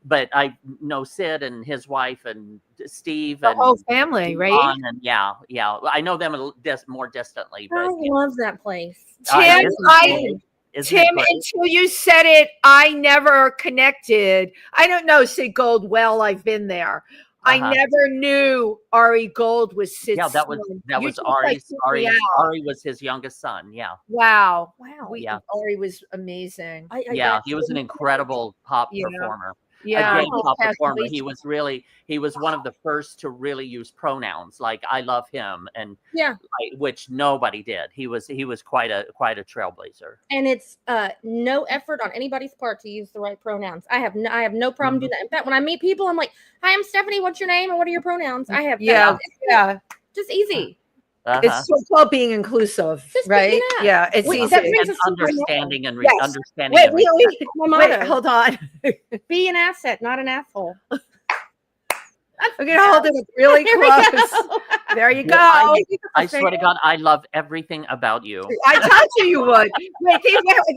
But I know Sid and his wife and Steve and the whole family, right? And yeah. I know them more distantly. But I love that place. Tim, Tim, until you said it, I never connected. I don't know Sid Gold well. I've been there. I never knew Ari Gold was Sid's that was Ari's. Ari was his youngest son. Yeah. Wow. Ari was amazing. He was an incredible pop performer. Yeah, again, top performer. He was one of the first to really use pronouns like "I love him" and which nobody did. He was quite a trailblazer. And it's no effort on anybody's part to use the right pronouns. I have no problem doing that. In fact, when I meet people, I'm like, "Hi, I'm Stephanie. What's your name and what are your pronouns?" I have just easy. It's so called being inclusive, right? Yeah, it's easy. And understanding and understanding. Wait, hold on. Be an asset, not an asshole. I'm gonna hold it really close. There you go. I swear to God, I love everything about you. I told you would. Wait,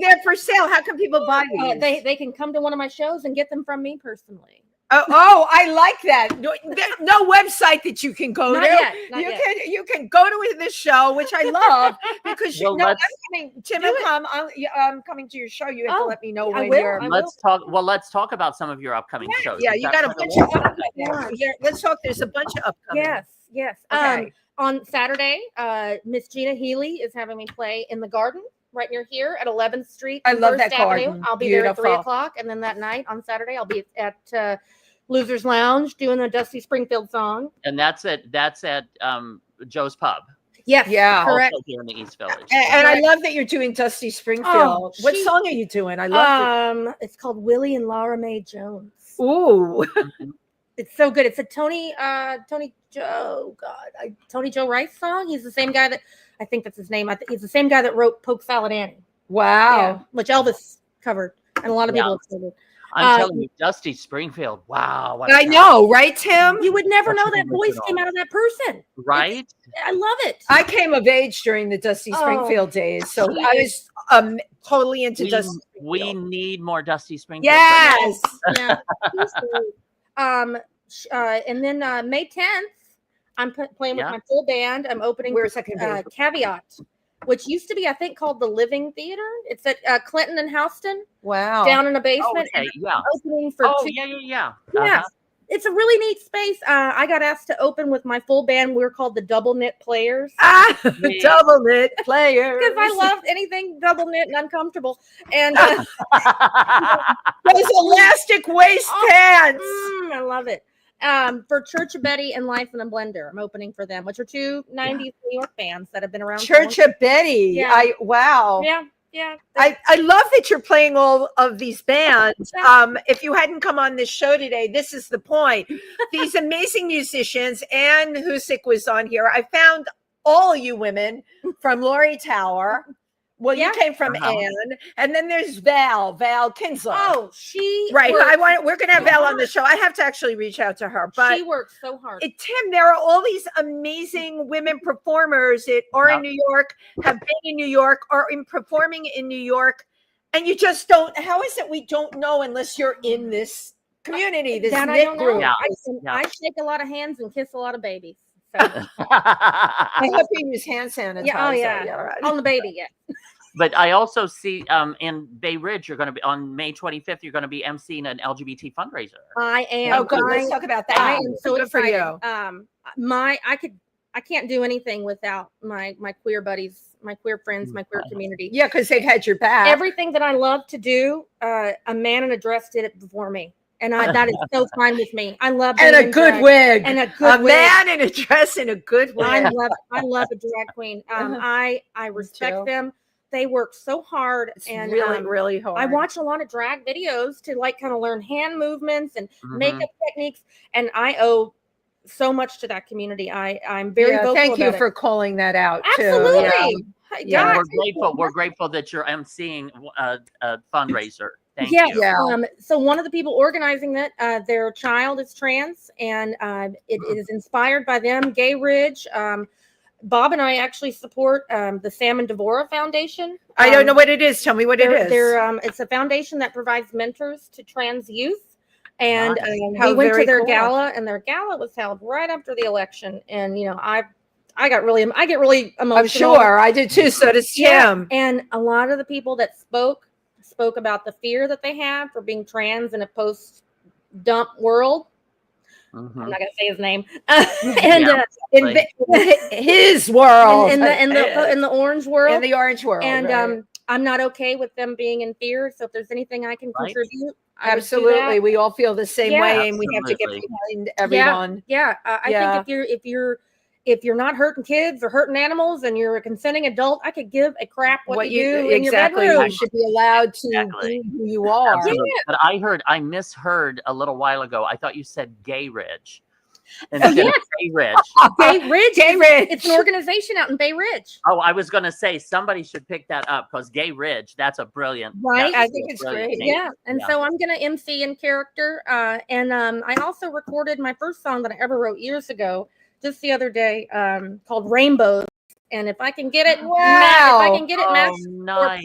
they're for sale. How can people buy these? They can come to one of my shows and get them from me personally. Oh, I like that. No website that you can go to. You can go to the show, which I love because I'm coming. Tim, I'm coming to your show. You have to let me know when you're. Let's talk. Well, let's talk about some of your upcoming shows. Yeah, you got a bunch of upcoming. Yeah, let's talk. There's a bunch of upcoming. Yes. Okay. On Saturday, Miss Gina Healy is having me play in the Garden right near here at 11th Street. I love that Garden. I'll be there at 3:00, and then that night on Saturday, I'll be at Losers Lounge doing a Dusty Springfield song. And that's at Joe's Pub. Yes, correct. Also here in the East Village. And I love that you're doing Dusty Springfield. What song are you doing? I love it. It's called Willie and Laura Mae Jones. Ooh. It's so good. It's a Tony Joe Rice song. He's the same guy I think that's his name. He's the same guy that wrote Poke Salad Annie. Wow. Which Elvis covered. And a lot of people have covered. I'm telling you, Dusty Springfield. Wow. I know, right, Tim? You would never know that voice came out of that person. Right? I love it. I came of age during the Dusty Springfield days. So I was totally into Dusty Springfield. We need more Dusty Springfield. Yes. And then May 10th, I'm playing with my full band. I'm opening Caveat, which used to be, I think, called the Living Theater. It's at Clinton and Houston. Wow. Down in a basement. Okay, Opening for yeah. Yeah. It's a really neat space. I got asked to open with my full band. We're called the Double Knit Players. Double Knit Players. Because I loved anything double knit and uncomfortable. And those elastic waist pants. I love it. For Church of Betty and Life in a Blender, I'm opening for them, which are two 90s New York bands that have been around. Church of Betty. Yeah. Wow. Yeah. I love that you're playing all of these bands. If you hadn't come on this show today, this is the point. These amazing musicians, Ann Husick was on here. I found all you women from Laurie Tower. Well, you came from Ann, and then there's Val Kinsler. Oh, right. We're gonna have Val on the show. I have to actually reach out to her, but she works so hard. Tim, there are all these amazing women performers that are in New York, have been in New York, are performing in New York, and you just don't. How is it we don't know unless you're in this community, this knit group? I shake a lot of hands and kiss a lot of babies. So. I hope you use hand sanitizer. Right. On the baby, But I also see in Bay Ridge, you're going to be on May 25th. You're going to be emceeing an LGBT fundraiser. I am. Oh, good. Let's talk about that. I am so good excited. For you. I can't do anything without my queer buddies, my queer friends, my queer community. Yeah, because they've had your back. Everything that I love to do, a man in a dress did it before me. And that is so fine with me. I love and a good wig. And a good wig. Man in a dress and a good wig. I love a drag queen. I respect them. They work so hard. It's really hard. I watch a lot of drag videos to kind of learn hand movements and makeup techniques. And I owe so much to that community. I'm very vocal thank you about for calling that out. Absolutely. Too. We're grateful that you're emceeing a fundraiser. Thank Yes. you. Yeah. So one of the people organizing that, their child is trans, and it is inspired by them. Gay Ridge. Bob and I actually support the Sam and Devorah Foundation. I don't know what it is. Tell me what it is. It's a foundation that provides mentors to trans youth. And Nice. we went to their cool. gala, and their gala was held right after the election. And I get really emotional. I'm sure I did too. So does Tim. And a lot of the people that spoke about the fear that they have for being trans in a post-dump world. Mhm. I'm not gonna say his name. And Yeah. His world, in the orange world, in the orange world, and right. I'm not okay with them being in fear. So if there's anything I can Right. contribute, I would do Absolutely, that. we all feel the same Yeah. way, and we have to get Absolutely. behind everyone. Yeah, I think if you're not hurting kids or hurting animals and you're a consenting adult, I could give a crap what you do in your exactly. bedroom. You should be allowed to Exactly. be who you are. Absolutely. But I misheard a little while ago. I thought you said Gay Ridge. Oh, Instead yes. of Gay Ridge. Bay Ridge. Gay Ridge. It's an organization out in Bay Ridge. Oh, I was going to say somebody should pick that up because Gay Ridge, that's a brilliant. Right. I think it's great. Yeah. And so I'm going to MC in character. And I also recorded my first song that I ever wrote years ago, just the other day, called Rainbows. And if I can get it, Wow. if I can get it matched, Nice.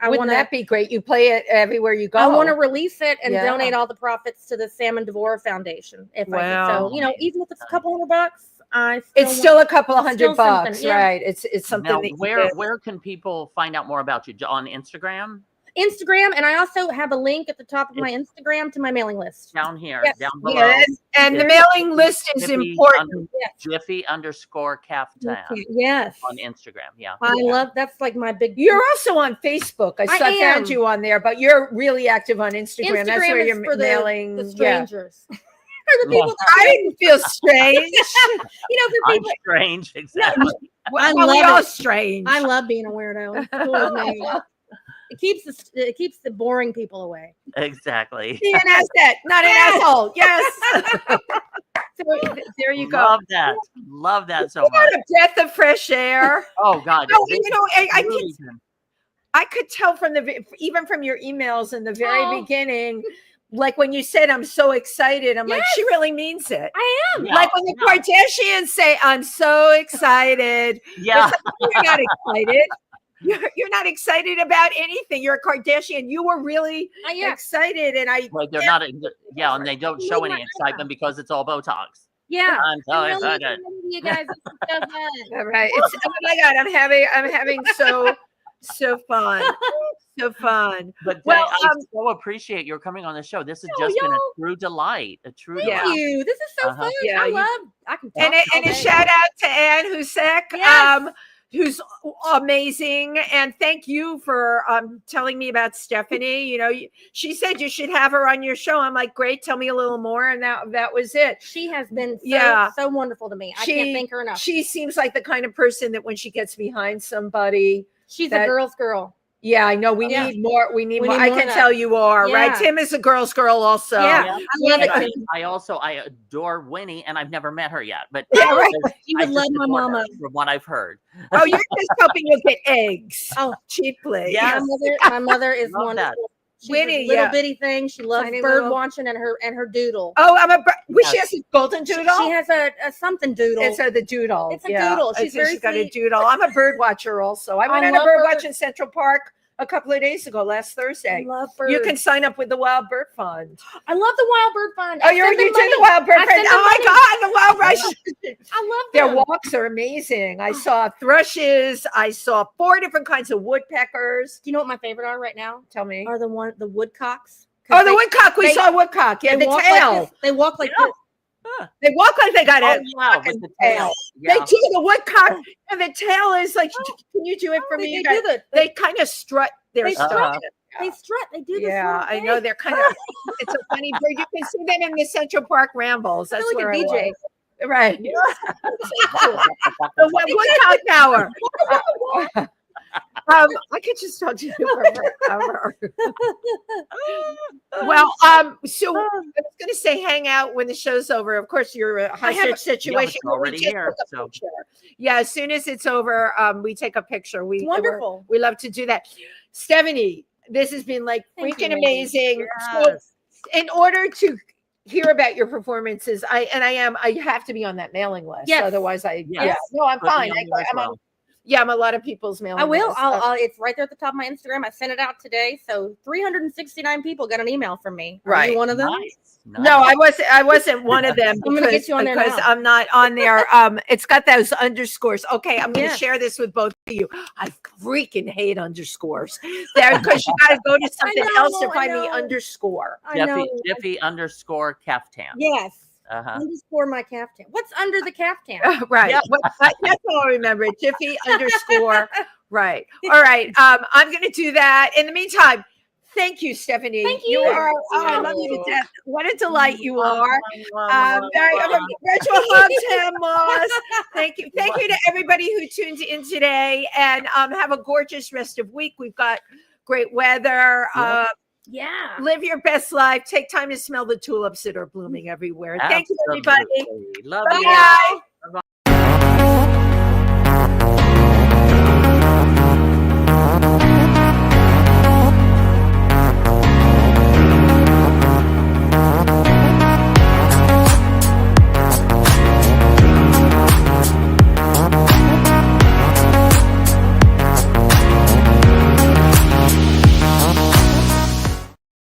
Wouldn't that be great? You play it everywhere you go. I want to release it and Yeah. donate all the profits to the Sam and Devorah Foundation. If I Wow. can. So, even if it's a couple $100, It's still a couple of It's still $100, something, yeah. right? It's something Now, that you where can people find out more about you? On Instagram? Instagram, and I also have a link at the top of my Instagram to my mailing list. Down here, Yes. down below. Yes, and the mailing list is important. Jiffy_Caftan Yes. on Instagram. Yeah. I love that's like my big. You're also on Facebook. I I found am. you on there, but you're really active on Instagram. Instagram That's where is you're for mailing. the Yeah. strangers. For the Yeah. people I didn't feel strange. for I'm people. strange. Exactly. Well, love we all it. strange. I love being a weirdo. It's cool with me. It keeps the boring people away. Exactly. Be an asset, not an asshole. Yes. So there you go. Love that. Love that so What much. a breath of fresh air. Oh God. No, this you know, really I could tell from even from your emails in the very Oh. beginning, like when you said, I'm so excited, I'm like, Yes. she really means it. I am. Yeah, Like when the yeah. Kardashians say, I'm so excited. Yeah. It's like, you're not excited. You're not excited about anything. You're a Kardashian. You were really Yeah. excited. And I, Like they're not. Yeah, and they don't show any excitement because it's all Botox. Yeah. I'm so I'm really excited. excited, you guys. This is so fun. all right. It's, oh my God, I'm having so fun. So fun. But Well, I so appreciate your coming on the show. This has Oh, just been a y'all. true delight. A true Thank delight. you. This is so Uh-huh. fun. Yeah, I can talk And all a day. shout out to Ann Husek, Yes. who's amazing. And thank you for telling me about Stephanie. You know, she said you should have her on your show. I'm like, great, tell me a little more. And that was it. She has been so wonderful to me. I She- can't thank her enough. She seems like the kind of person that when she gets behind somebody, She's that- a girl's girl. yeah, I know we Yeah. need more. We need We more. need I more can of tell that. you are, right? Yeah. Tim is a girl's girl also. Yeah. Yeah. I love And it. I adore Winnie, and I've never met her yet. But Yeah, right. You I would just love my adore her mama. from what I've heard. Oh, you're just hoping you'll get eggs. Oh. Cheaply. Yeah. My mother is Love that. wonderful. She's Winnie, a little yeah. bitty thing. She loves Tiny bird little- watching and her doodle. Oh, Yes. she has a golden doodle. She has a something doodle. It's the doodle. It's a doodle. I She's think very got a sweet. doodle. I'm a bird watcher also. I went I on a love bird birds. watch in Central Park a couple of days ago, last I Thursday. love birds. You can sign up with the Wild Bird Fund. I love the Wild Bird Fund. Oh, I you send them did the money. Wild Bird I Fund. send them Oh my money. God, the Wild Bird. I love Their them. walks are amazing. I saw thrushes. I saw 4 different kinds of woodpeckers. Do you know what my favorite are right now? Tell me. Are the woodcocks. 'Cause Oh, the woodcock. We they- saw a woodcock. Yeah, they the walk tail. Like this. They walk like Yeah. this. They walk like they got Oh, it. yeah, with the tail. They Yeah. do the woodcock, and the tail is like. Can you do it for me? They You do guys? the. They kind of strut their They stuff. strut. They strut. They do this. Yeah, little I know thing. they're kind of. It's a funny bird. You can see them in the Central Park rambles. That's They're like a where I DJ. was. Right. The woodcock tower. I could just talk to you forever. Well, so I was going to say hang out when the show's over. Of course, you're a hostage situation. it's already We just here, took a so. picture. Yeah, as soon as it's over, we take a picture. Wonderful. We love to do that. Stephanie, This has been like Thank you, freaking Wendy. amazing. So Yes. in order to hear about your performances, I have to be on that mailing list. Yes. Otherwise Yes. No, I'm Put me fine. on there as I'm on, well. yeah, I'm a lot of people's mailing I will. list. I'll it's right there at the top of my Instagram. I sent it out today. So 369 people got an email from me. Are Right. you one of them? Nice. No, I wasn't one of them I'm gonna get you on there because now. I'm not on there. It's got those underscores. Okay, I'm gonna Yes. share this with both of you. I freaking hate underscores. There, because you gotta go to something know, else to I find the know. underscore. I know. Jiffy _ caftan. Yes. Uh-huh. Underscore my caftan. What's under the caftan? Right. Yeah. That's all I remember. Jiffy _ right. All right. I'm gonna do that. In the meantime, thank you, Stephanie. Thank You you. are. Oh, I love you to death. What a delight you are. Virtual hug, Tim Moss. Thank you. Thank you to everybody who tuned in today, and have a gorgeous rest of week. We've got great weather. Yep. Yeah. Live your best life. Take time to smell the tulips that are blooming everywhere. Thank you, everybody. Absolutely. Love Bye. you.